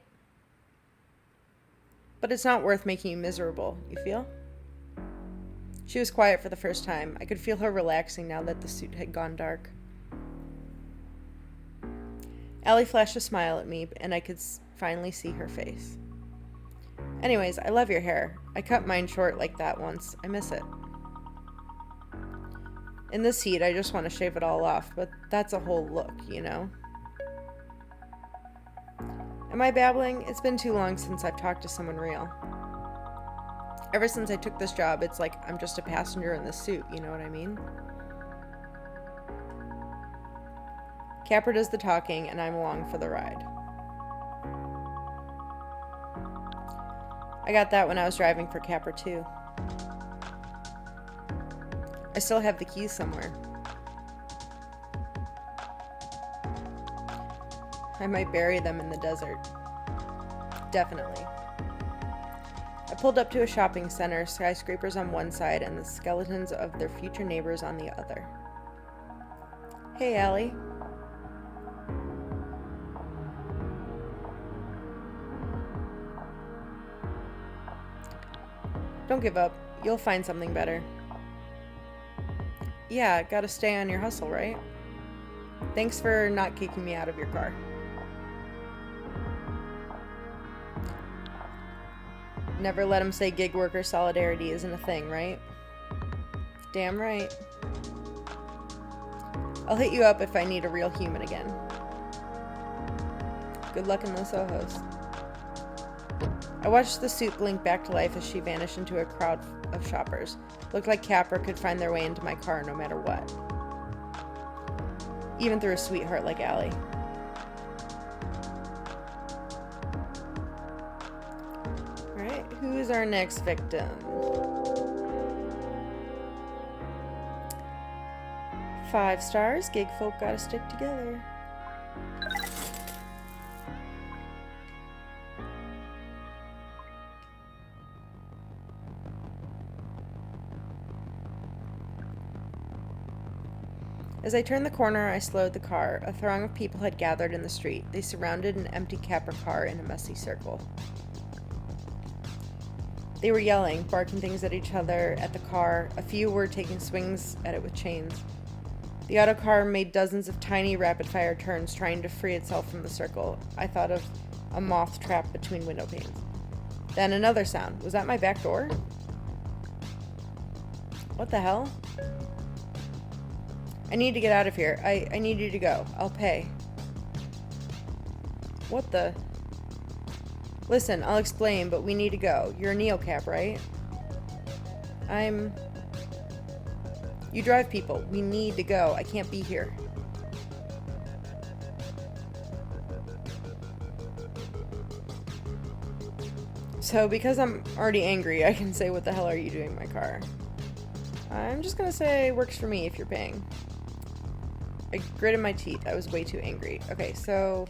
Speaker 1: But it's not worth making you miserable, you feel? She was quiet for the first time. I could feel her relaxing now that the suit had gone dark. Allie flashed a smile at me, and I could finally see her face. Anyways, I love your hair. I cut mine short like that once. I miss it. In this heat, I just want to shave it all off, but that's a whole look, you know? Am I babbling? It's been too long since I've talked to someone real. Ever since I took this job, it's like I'm just a passenger in this suit, you know what I mean? Capra does the talking, and I'm along for the ride. I got that when I was driving for Capra too. I still have the keys somewhere. I might bury them in the desert. Definitely. I pulled up to a shopping center, skyscrapers on one side and the skeletons of their future neighbors on the other. Hey, Allie. Don't give up. You'll find something better. Yeah, gotta stay on your hustle, right? Thanks for not kicking me out of your car. Never let him say gig worker solidarity isn't a thing, right? Damn right. I'll hit you up if I need a real human again. Good luck in Los Ojos. I watched the suit blink back to life as she vanished into a crowd of shoppers. Looked like Capra could find their way into my car no matter what. Even through a sweetheart like Allie. Alright, who is our next victim? Five stars, gig folk gotta stick together. As I turned the corner, I slowed the car. A throng of people had gathered in the street. They surrounded an empty Capra car in a messy circle. They were yelling, barking things at each other, at the car. A few were taking swings at it with chains. The auto car made dozens of tiny, rapid-fire turns, trying to free itself from the circle. I thought of a moth trapped between window panes. Then another sound. Was that my back door? What the hell? I need to get out of here. I need you to go. I'll pay. What the? Listen, I'll explain, but we need to go. You're a neocap, right? You drive people. We need to go. I can't be here. So, because I'm already angry, I can say, what the hell are you doing in my car? I'm just gonna say, works for me if you're paying. I gritted my teeth. I was way too angry. Okay, so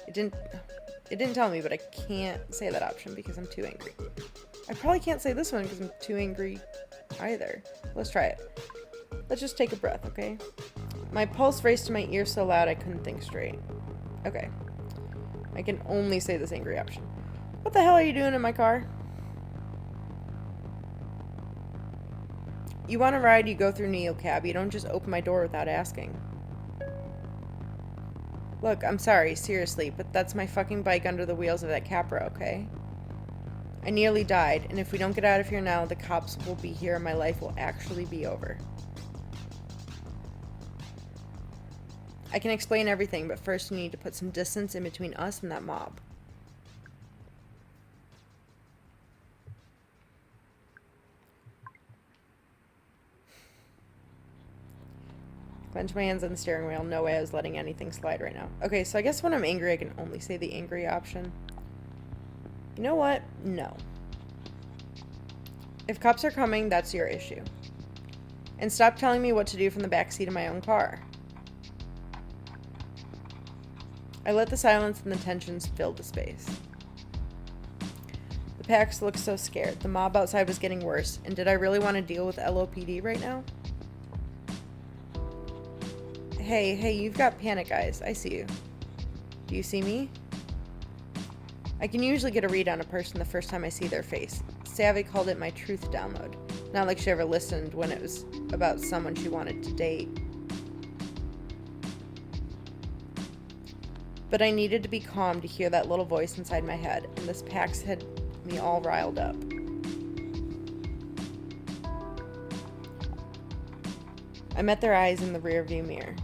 Speaker 1: it didn't tell me, but I can't say that option because I'm too angry. I probably can't say this one because I'm too angry either. Let's try it. Let's just take a breath, okay? My pulse raced to my ear so loud I couldn't think straight. Okay. I can only say this angry option. What the hell are you doing in my car? You want a ride, you go through NeoCab. You don't just open my door without asking. Look, I'm sorry, seriously, but that's my fucking bike under the wheels of that Capra, okay? I nearly died, and if we don't get out of here now, the cops will be here and my life will actually be over. I can explain everything, but first you need to put some distance in between us and that mob. Clench my hands on the steering wheel. No way I was letting anything slide right now. Okay, so I guess when I'm angry, I can only say the angry option. You know what? No. If cops are coming, that's your issue. And stop telling me what to do from the backseat of my own car. I let the silence and the tensions fill the space. The packs looked so scared. The mob outside was getting worse. And did I really want to deal with LOPD right now? Hey, you've got panic eyes. I see you. Do you see me? I can usually get a read on a person the first time I see their face. Savy called it my truth download. Not like she ever listened when it was about someone she wanted to date. But I needed to be calm to hear that little voice inside my head, and this PAX had me all riled up. I met their eyes in the rearview mirror.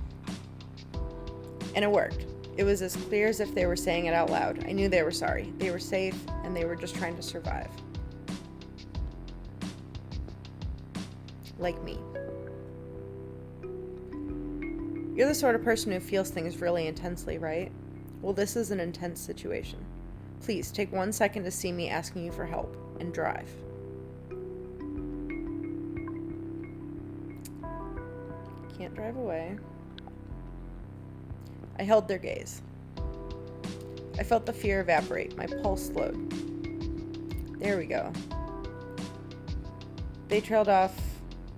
Speaker 1: And it worked. It was as clear as if they were saying it out loud. I knew they were sorry. They were safe, and they were just trying to survive. Like me. You're the sort of person who feels things really intensely, right? Well, this is an intense situation. Please, take 1 second to see me asking you for help, and drive. Can't drive away. I held their gaze. I felt the fear evaporate. My pulse slowed. There we go. They trailed off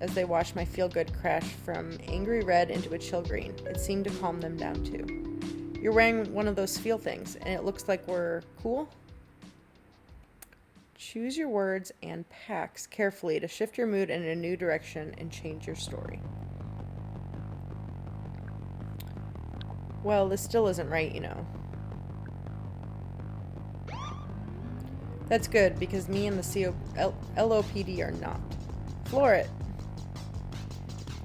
Speaker 1: as they watched my feel-good crash from angry red into a chill green. It seemed to calm them down too. You're wearing one of those feel things, and it looks like we're cool? Choose your words and PAX carefully to shift your mood in a new direction and change your story. Well, this still isn't right, you know. That's good, because me and the LOPD are not. Floor it.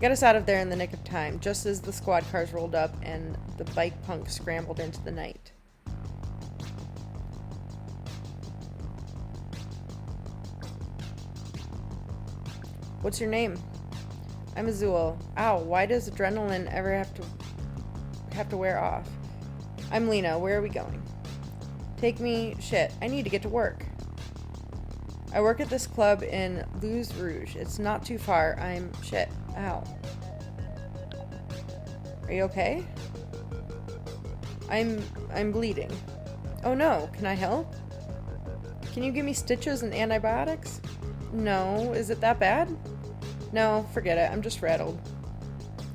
Speaker 1: Get us out of there in the nick of time, just as the squad cars rolled up and the bike punk scrambled into the night. What's your name? I'm Azul. Ow, why does adrenaline ever have to wear off? I'm Lina. Where are we going? Take me... Shit, I need to get to work. I work at this club in Luz Rouge. It's not too far. I'm... Shit. Ow. Are you okay? I'm bleeding. Oh no, can I help? Can you give me stitches and antibiotics? No, is it that bad? No, forget it. I'm just rattled.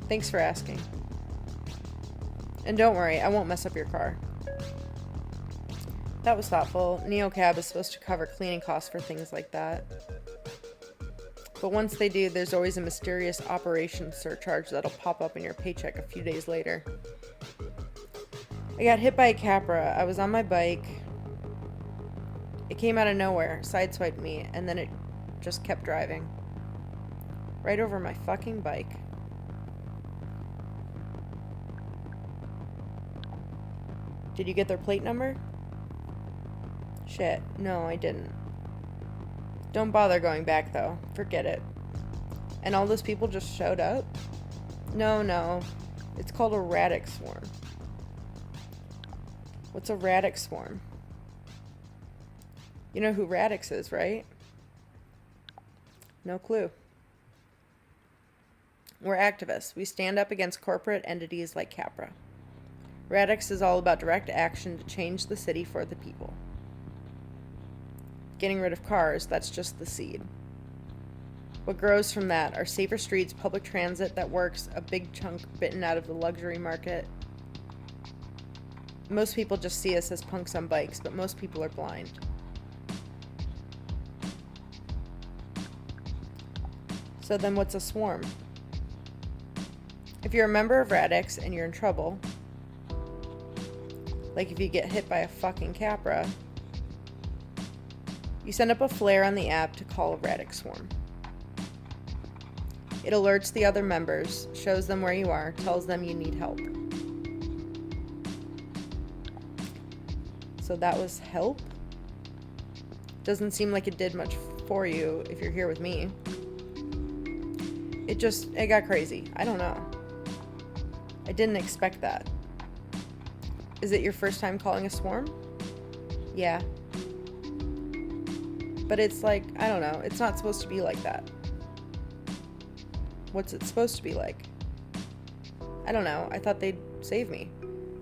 Speaker 1: Thanks for asking. And don't worry, I won't mess up your car. That was thoughtful. NeoCab is supposed to cover cleaning costs for things like that. But once they do, there's always a mysterious operation surcharge that'll pop up in your paycheck a few days later. I got hit by a Capra. I was on my bike. It came out of nowhere, sideswiped me, and then it just kept driving. Right over my fucking bike. Did you get their plate number? Shit, no, I didn't. Don't bother going back, though. Forget it. And all those people just showed up? No. It's called a radic swarm. What's a radic swarm? You know who Radix is, right? No clue. We're activists. We stand up against corporate entities like Capra. Radix is all about direct action to change the city for the people. Getting rid of cars, that's just the seed. What grows from that are safer streets, public transit that works, a big chunk bitten out of the luxury market. Most people just see us as punks on bikes, but most people are blind. So then what's a swarm? If you're a member of Radix and you're in trouble, like if you get hit by a fucking Capra, you send up a flare on the app to call a Radix swarm. It alerts the other members, shows them where you are, tells them you need help. So that was help? Doesn't seem like it did much for you if you're here with me. It got crazy. I don't know. I didn't expect that. Is it your first time calling a swarm? Yeah. But it's like, I don't know, it's not supposed to be like that. What's it supposed to be like? I don't know, I thought they'd save me.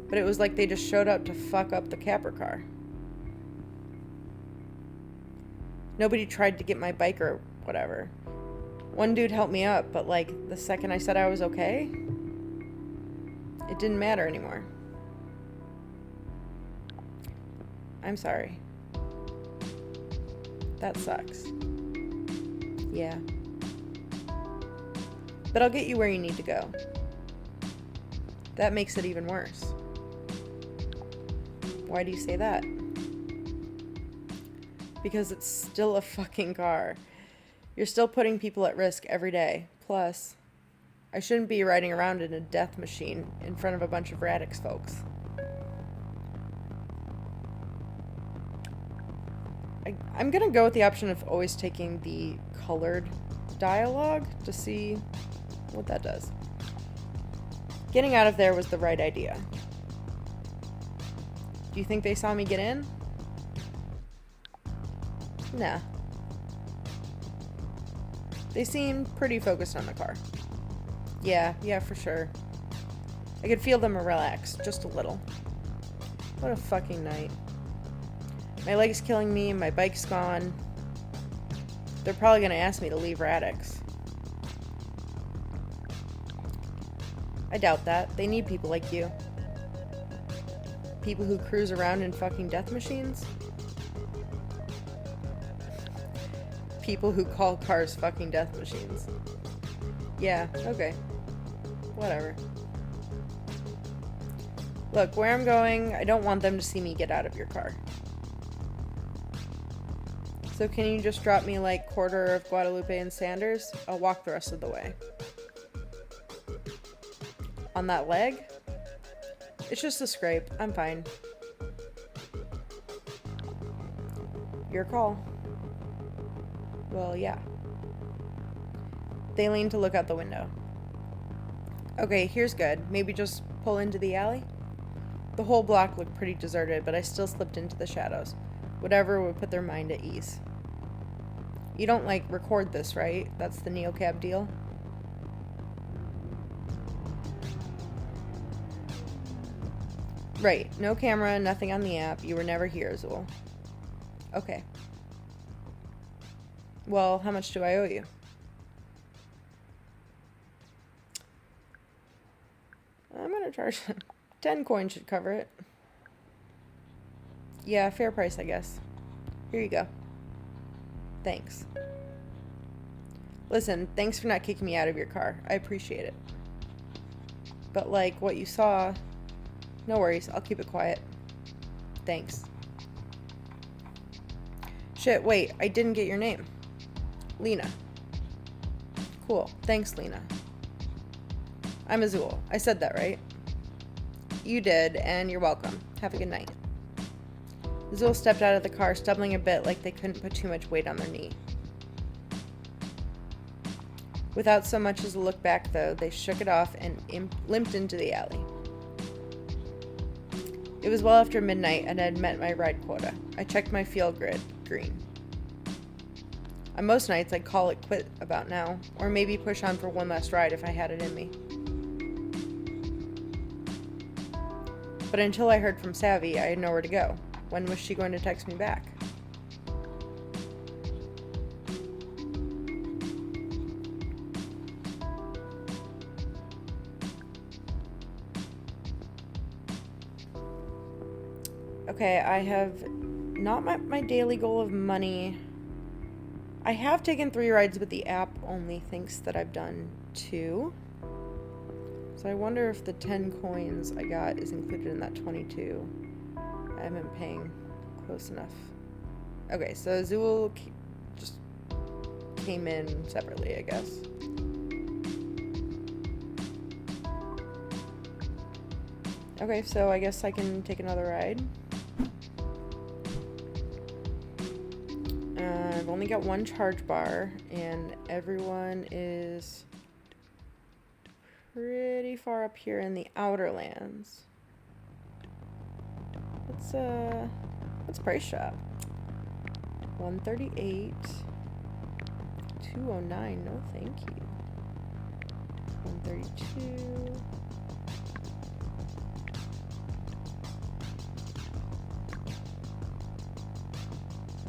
Speaker 1: But it was like they just showed up to fuck up the Capra car. Nobody tried to get my bike or whatever. One dude helped me up, but like the second I said I was okay, it didn't matter anymore. I'm sorry. That sucks. Yeah. But I'll get you where you need to go. That makes it even worse. Why do you say that? Because it's still a fucking car. You're still putting people at risk every day. Plus, I shouldn't be riding around in a death machine in front of a bunch of Radix folks. I'm gonna go with the option of always taking the colored dialogue to see what that does. Getting out of there was the right idea. Do you think they saw me get in? Nah. They seemed pretty focused on the car. Yeah, for sure. I could feel them relax, just a little. What a fucking night. My leg's killing me, my bike's gone. They're probably gonna ask me to leave Radix. I doubt that. They need people like you. People who cruise around in fucking death machines? People who call cars fucking death machines. Yeah, okay. Whatever. Look, where I'm going, I don't want them to see me get out of your car. So can you just drop me like quarter of Guadalupe and Sanders? I'll walk the rest of the way. On that leg? It's just a scrape. I'm fine. Your call. Well, yeah. They lean to look out the window. Okay, here's good. Maybe just pull into the alley? The whole block looked pretty deserted, but I still slipped into the shadows. Whatever would put their mind at ease. You don't, like, record this, right? That's the NeoCab deal? Right. No camera, nothing on the app. You were never here, Zool. Okay. Well, how much do I owe you? I'm gonna charge 10 coins should cover it. Yeah, fair price, I guess. Here you go. Thanks. Listen, thanks for not kicking me out of your car. I appreciate it. But like what you saw, no worries, I'll keep it quiet. Thanks. Shit, wait, I didn't get your name. Lina. Cool, thanks, Lina. I'm Azul. I said that, right? You did, and you're welcome. Have a good night. Azul stepped out of the car, stumbling a bit like they couldn't put too much weight on their knee. Without so much as a look back, though, they shook it off and limped into the alley. It was well after midnight, and I had met my ride quota. I checked my fuel grid, green. On most nights, I'd call it quit about now, or maybe push on for one last ride if I had it in me. But until I heard from Savy, I had nowhere to go. When was she going to text me back? Okay, I have not my daily goal of money. I have taken 3 rides, but the app only thinks that I've done 2. So I wonder if the 10 coins I got is included in that 22. I haven't been paying close enough. Okay, so Zool just came in separately, I guess. Okay, so I guess I can take another ride. I've only got 1 charge bar, and everyone is pretty far up here in the outer lands. Let's price shop. 138. 209, no thank you. 132.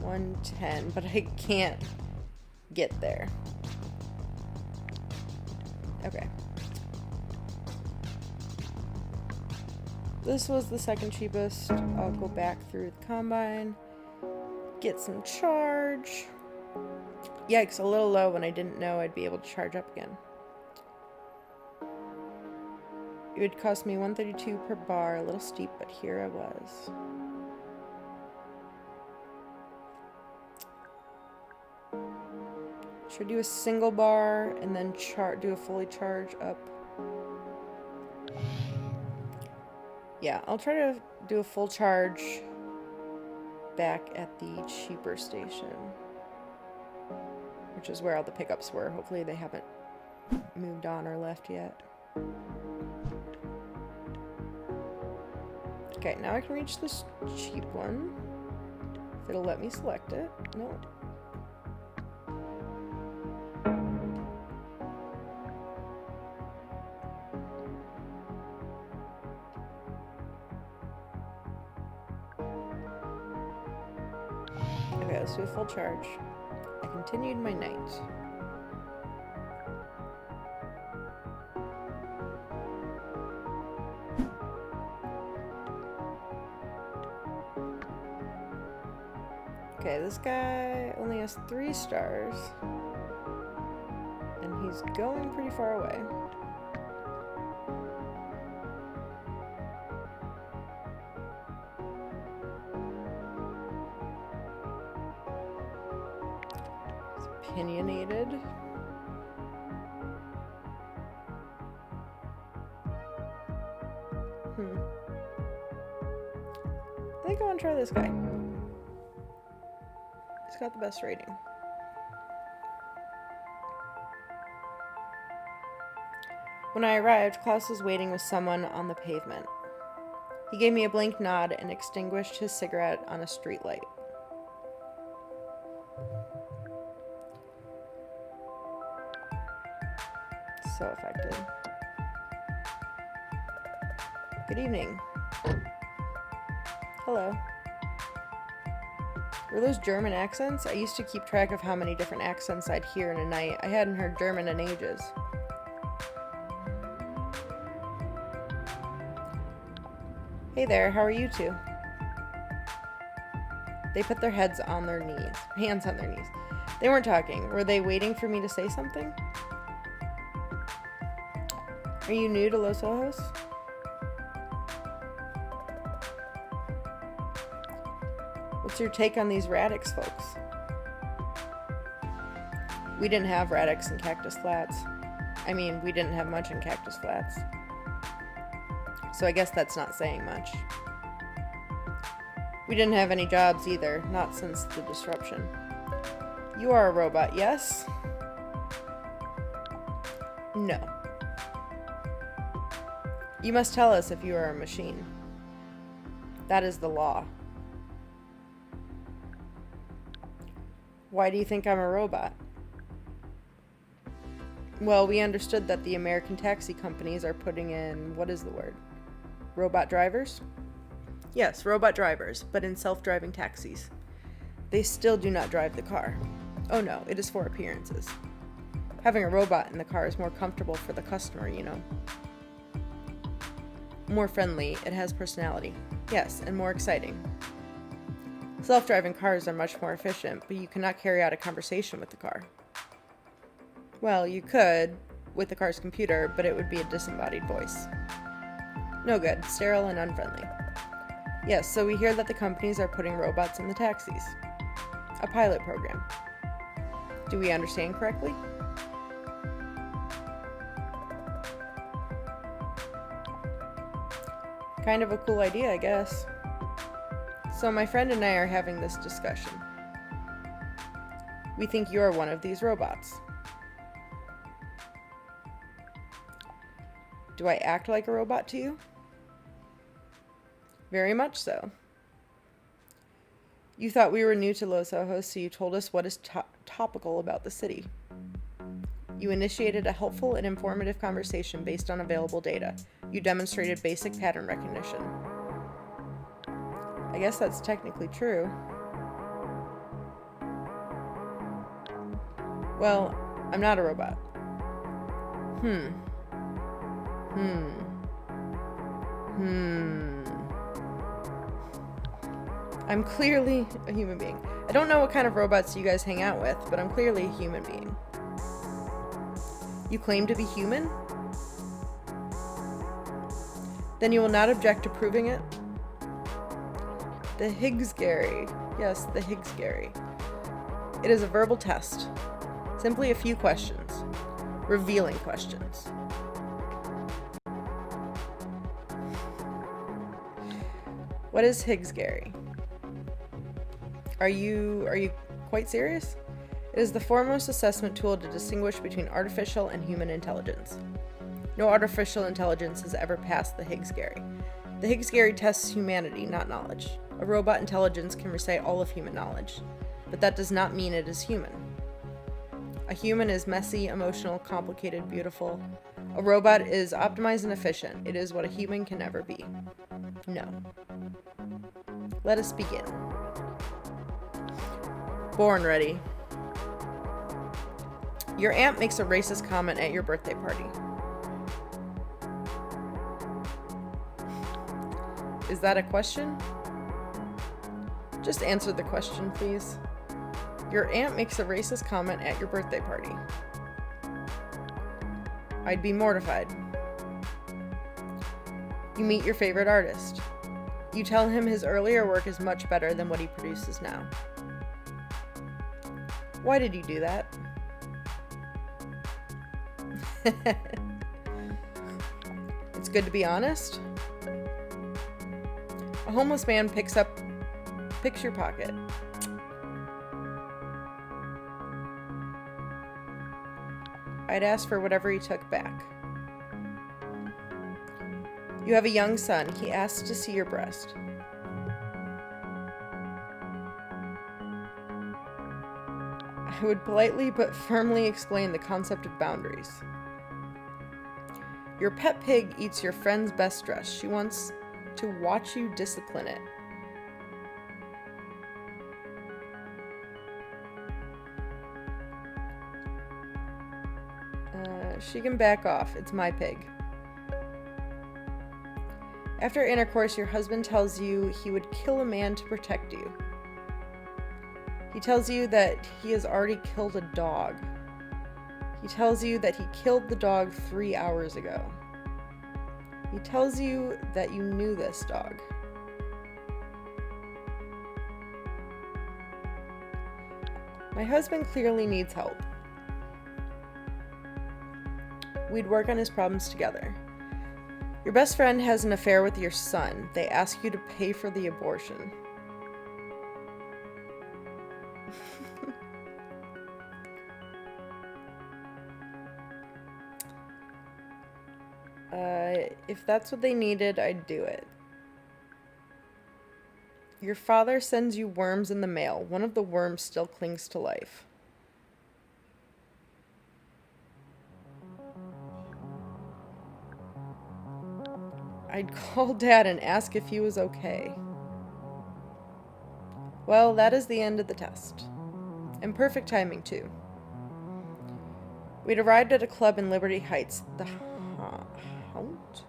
Speaker 1: $110, but I can't get there. Okay. This was the second cheapest. I'll go back through the combine, get some charge. Yikes, a little low when I didn't know I'd be able to charge up again. It would cost me $132 per bar, a little steep, but here I was. Should I do a single bar and then do a fully charge up? Yeah, I'll try to do a full charge back at the cheaper station, which is where all the pickups were. Hopefully they haven't moved on or left yet. Okay, now I can reach this cheap one. If it'll let me select it. No. Okay, let's do a full charge. I continued my night. Okay, this guy only has 3 stars. And he's going pretty far away. Opinionated. I think I want to try this guy. He's got the best rating. When I arrived, Klaus was waiting with someone on the pavement. He gave me a blank nod and extinguished his cigarette on a street light. So effective. Good evening. Hello. Were those German accents? I used to keep track of how many different accents I'd hear in a night. I hadn't heard German in ages. Hey there, how are you two? They put their hands on their knees. They weren't talking. Were they waiting for me to say something? Are you new to Los Ojos? What's your take on these radix folks? We didn't have radix in Cactus Flats. I mean, we didn't have much in Cactus Flats. So I guess that's not saying much. We didn't have any jobs either, not since the disruption. You are a robot, yes? No. You must tell us if you are a machine. That is the law. Why do you think I'm a robot? Well, we understood that the American taxi companies are putting in, what is the word? Robot drivers? Yes, robot drivers, but in self-driving taxis. They still do not drive the car. Oh no, it is for appearances. Having a robot in the car is more comfortable for the customer, you know. More friendly, it has personality. Yes, and more exciting. Self-driving cars are much more efficient, but you cannot carry out a conversation with the car. Well, you could, with the car's computer, but it would be a disembodied voice. No good, sterile and unfriendly. Yes, so we hear that the companies are putting robots in the taxis. A pilot program. Do we understand correctly? Kind of a cool idea, I guess. So my friend and I are having this discussion. We think you're one of these robots. Do I act like a robot to you? Very much so. You thought we were new to Los Ojos, so you told us what is topical about the city. You initiated a helpful and informative conversation based on available data. You demonstrated basic pattern recognition. I guess that's technically true. Well, I'm not a robot. I'm clearly a human being. I don't know what kind of robots you guys hang out with, but I'm clearly a human being. You claim to be human? Then you will not object to proving it? The Higgs-Gary. Yes, the Higgs-Gary. It is a verbal test. Simply a few questions. Revealing questions. What is Higgs-Gary? Are you quite serious? It is the foremost assessment tool to distinguish between artificial and human intelligence. No artificial intelligence has ever passed the Higgs-Gary. The Higgs-Gary tests humanity, not knowledge. A robot intelligence can recite all of human knowledge, but that does not mean it is human. A human is messy, emotional, complicated, beautiful. A robot is optimized and efficient. It is what a human can never be. No. Let us begin. Born ready. Your aunt makes a racist comment at your birthday party. Is that a question? Just answer the question, please. Your aunt makes a racist comment at your birthday party. I'd be mortified. You meet your favorite artist. You tell him his earlier work is much better than what he produces now. Why did you do that? It's good to be honest. A homeless man picks your pocket. I'd ask for whatever he took back. You have a young son. He asks to see your breast. I would politely but firmly explain the concept of boundaries. Your pet pig eats your friend's best dress. She wants to watch you discipline it. She can back off. It's my pig. After intercourse, your husband tells you he would kill a man to protect you. He tells you that he has already killed a dog. He tells you that he killed the dog 3 hours ago. He tells you that you knew this dog. My husband clearly needs help. We'd work on his problems together. Your best friend has an affair with your son. They ask you to pay for the abortion. If that's what they needed, I'd do it. Your father sends you worms in the mail. One of the worms still clings to life. I'd call Dad and ask if he was okay. Well, that is the end of the test. And perfect timing, too. We'd arrived at a club in Liberty Heights. The Haunt?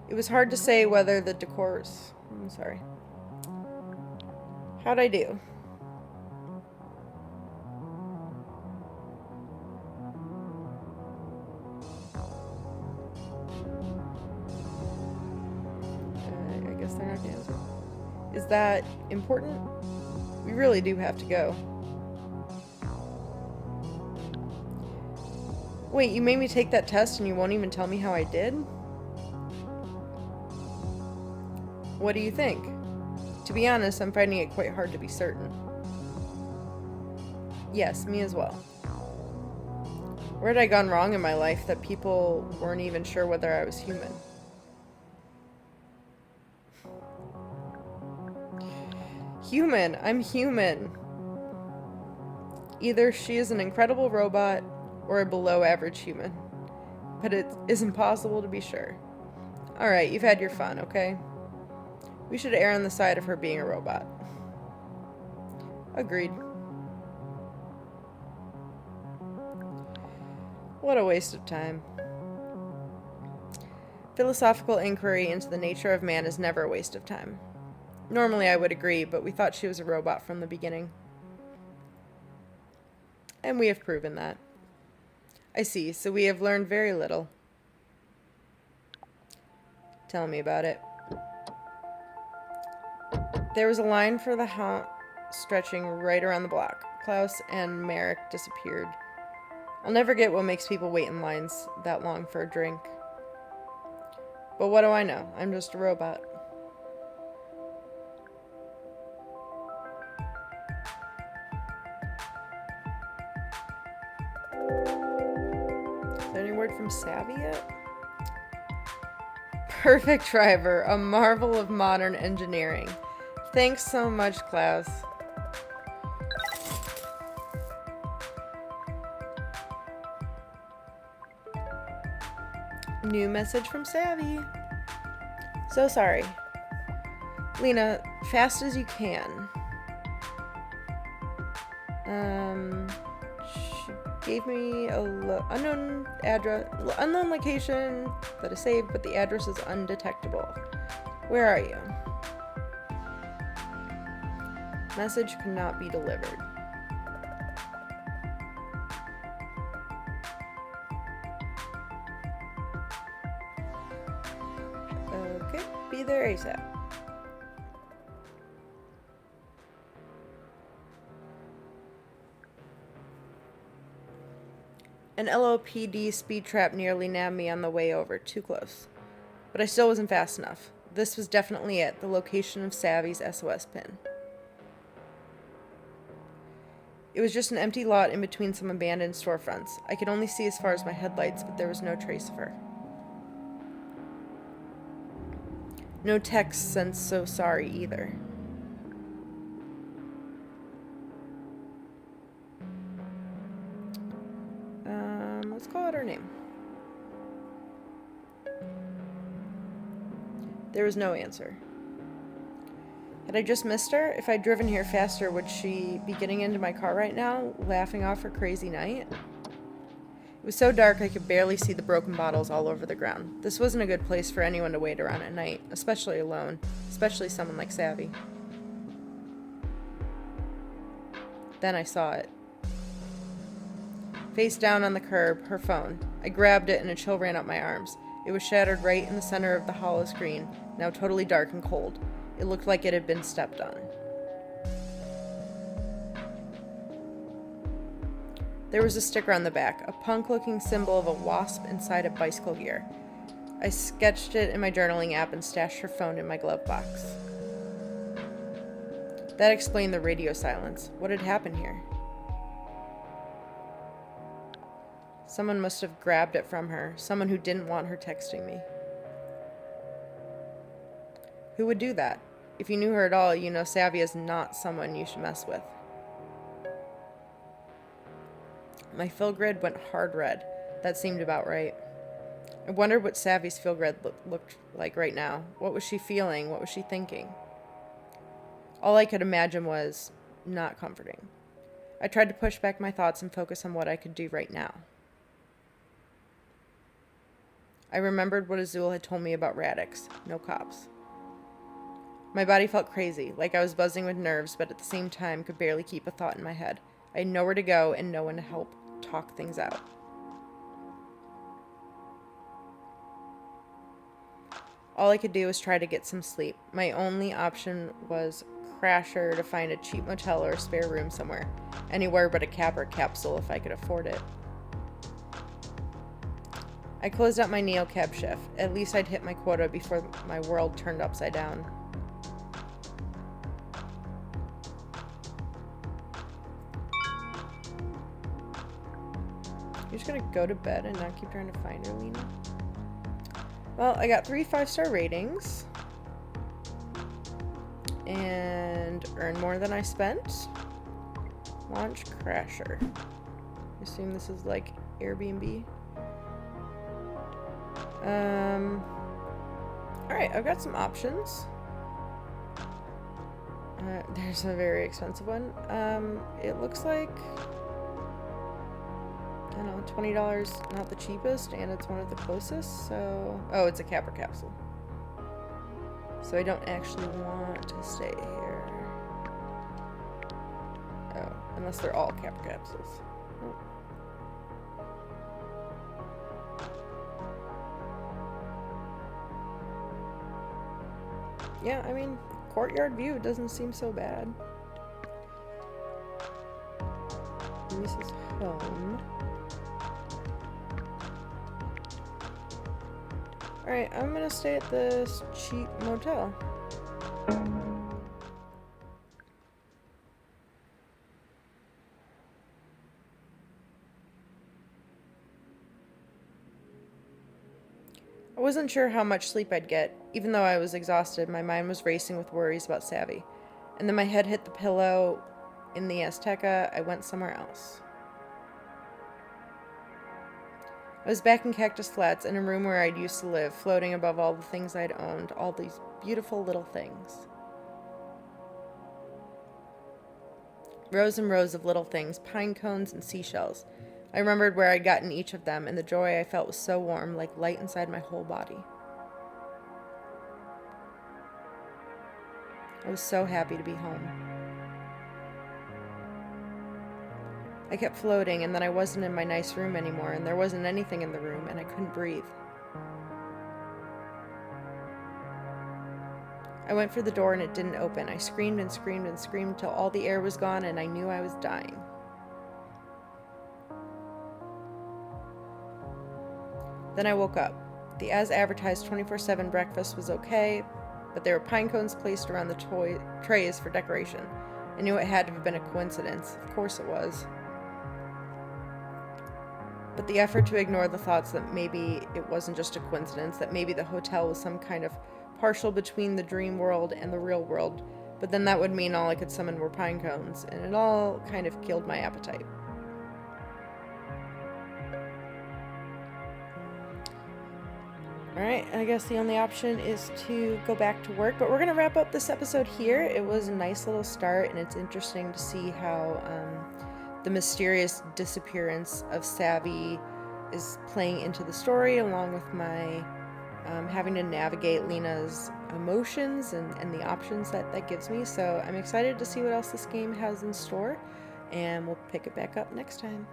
Speaker 1: It was hard to say whether the decors... How'd I do? I guess they're not gonna answer. Is that important? We really do have to go. Wait, you made me take that test and you won't even tell me how I did? What do you think? To be honest, I'm finding it quite hard to be certain. Yes, me as well. Where had I gone wrong in my life that people weren't even sure whether I was human? Human! I'm human! Either she is an incredible robot or a below average human. But it is impossible to be sure. Alright, you've had your fun, okay? We should err on the side of her being a robot. Agreed. What a waste of time. Philosophical inquiry into the nature of man is never a waste of time. Normally I would agree, but we thought she was a robot from the beginning. And we have proven that. I see, so we have learned very little. Tell me about it. There was a line for the house stretching right around the block. Klaus and Merrick disappeared. I'll never get what makes people wait in lines that long for a drink. But what do I know? I'm just a robot. Is there any word from Savy yet? Perfect driver, a marvel of modern engineering. Thanks so much, Klaus. New message from Savy. So sorry. Lina, fast as you can. She gave me a unknown address, unknown location that is saved, but the address is undetectable. Where are you? Message could not be delivered. Okay, be there ASAP. An LOPD speed trap nearly nabbed me on the way over, too close. But I still wasn't fast enough. This was definitely it, the location of Savy's SOS pin. It was just an empty lot in between some abandoned storefronts. I could only see as far as my headlights, but there was no trace of her. No text since so sorry either. Let's call out her name. There was no answer. Had I just missed her? If I'd driven here faster, would she be getting into my car right now, laughing off her crazy night? It was so dark I could barely see the broken bottles all over the ground. This wasn't a good place for anyone to wait around at night, especially alone, especially someone like Savy. Then I saw it. Face down on the curb, her phone. I grabbed it and a chill ran up my arms. It was shattered right in the center of the hollow screen, now totally dark and cold. It looked like it had been stepped on. There was a sticker on the back, a punk-looking symbol of a wasp inside a bicycle gear. I sketched it in my journaling app and stashed her phone in my glove box. That explained the radio silence. What had happened here? Someone must have grabbed it from her, someone who didn't want her texting me. Who would do that? If you knew her at all, you know Savy is not someone you should mess with. My fill grid went hard red. That seemed about right. I wondered what Savy's fill grid looked like right now. What was she feeling? What was she thinking? All I could imagine was not comforting. I tried to push back my thoughts and focus on what I could do right now. I remembered what Azul had told me about Radix. No cops. My body felt crazy, like I was buzzing with nerves, but at the same time could barely keep a thought in my head. I had nowhere to go and no one to help talk things out. All I could do was try to get some sleep. My only option was Crasher to find a cheap motel or a spare room somewhere. Anywhere but a cab or capsule if I could afford it. I closed out my neocab shift. At least I'd hit my quota before my world turned upside down. You're just gonna go to bed and not keep trying to find her, Lina? Well, I got 3 5-star ratings. And earned more than I spent. Launch Crasher. I assume this is like Airbnb. Alright, I've got some options. There's a very expensive one. It looks like, I don't know, $20, not the cheapest, and it's one of the closest, so... Oh, it's a capper capsule. So I don't actually want to stay here. Oh, unless they're all capper capsules. Oh. Yeah, I mean, courtyard view doesn't seem so bad. This is home. Alright, I'm gonna stay at this cheap motel. I wasn't sure how much sleep I'd get. Even though I was exhausted, my mind was racing with worries about Savy. And then my head hit the pillow in the Azteca. I went somewhere else. I was back in Cactus Flats in a room where I'd used to live, floating above all the things I'd owned, all these beautiful little things. Rows and rows of little things, pine cones and seashells. I remembered where I'd gotten each of them, and the joy I felt was so warm, like light inside my whole body. I was so happy to be home. I kept floating, and then I wasn't in my nice room anymore, and there wasn't anything in the room, and I couldn't breathe. I went for the door, and it didn't open. I screamed and screamed and screamed till all the air was gone, and I knew I was dying. Then I woke up. The as-advertised 24/7 breakfast was okay, but there were pine cones placed around the trays for decoration. I knew it had to have been a coincidence. Of course it was. But the effort to ignore the thoughts that maybe it wasn't just a coincidence, that maybe the hotel was some kind of partial between the dream world and the real world, but then that would mean all I could summon were pine cones, and it all kind of killed my appetite. Alright, I guess the only option is to go back to work, but we're going to wrap up this episode here. It was a nice little start, and it's interesting to see how the mysterious disappearance of Savy is playing into the story, along with my having to navigate Lina's emotions and the options that gives me. So I'm excited to see what else this game has in store, and we'll pick it back up next time.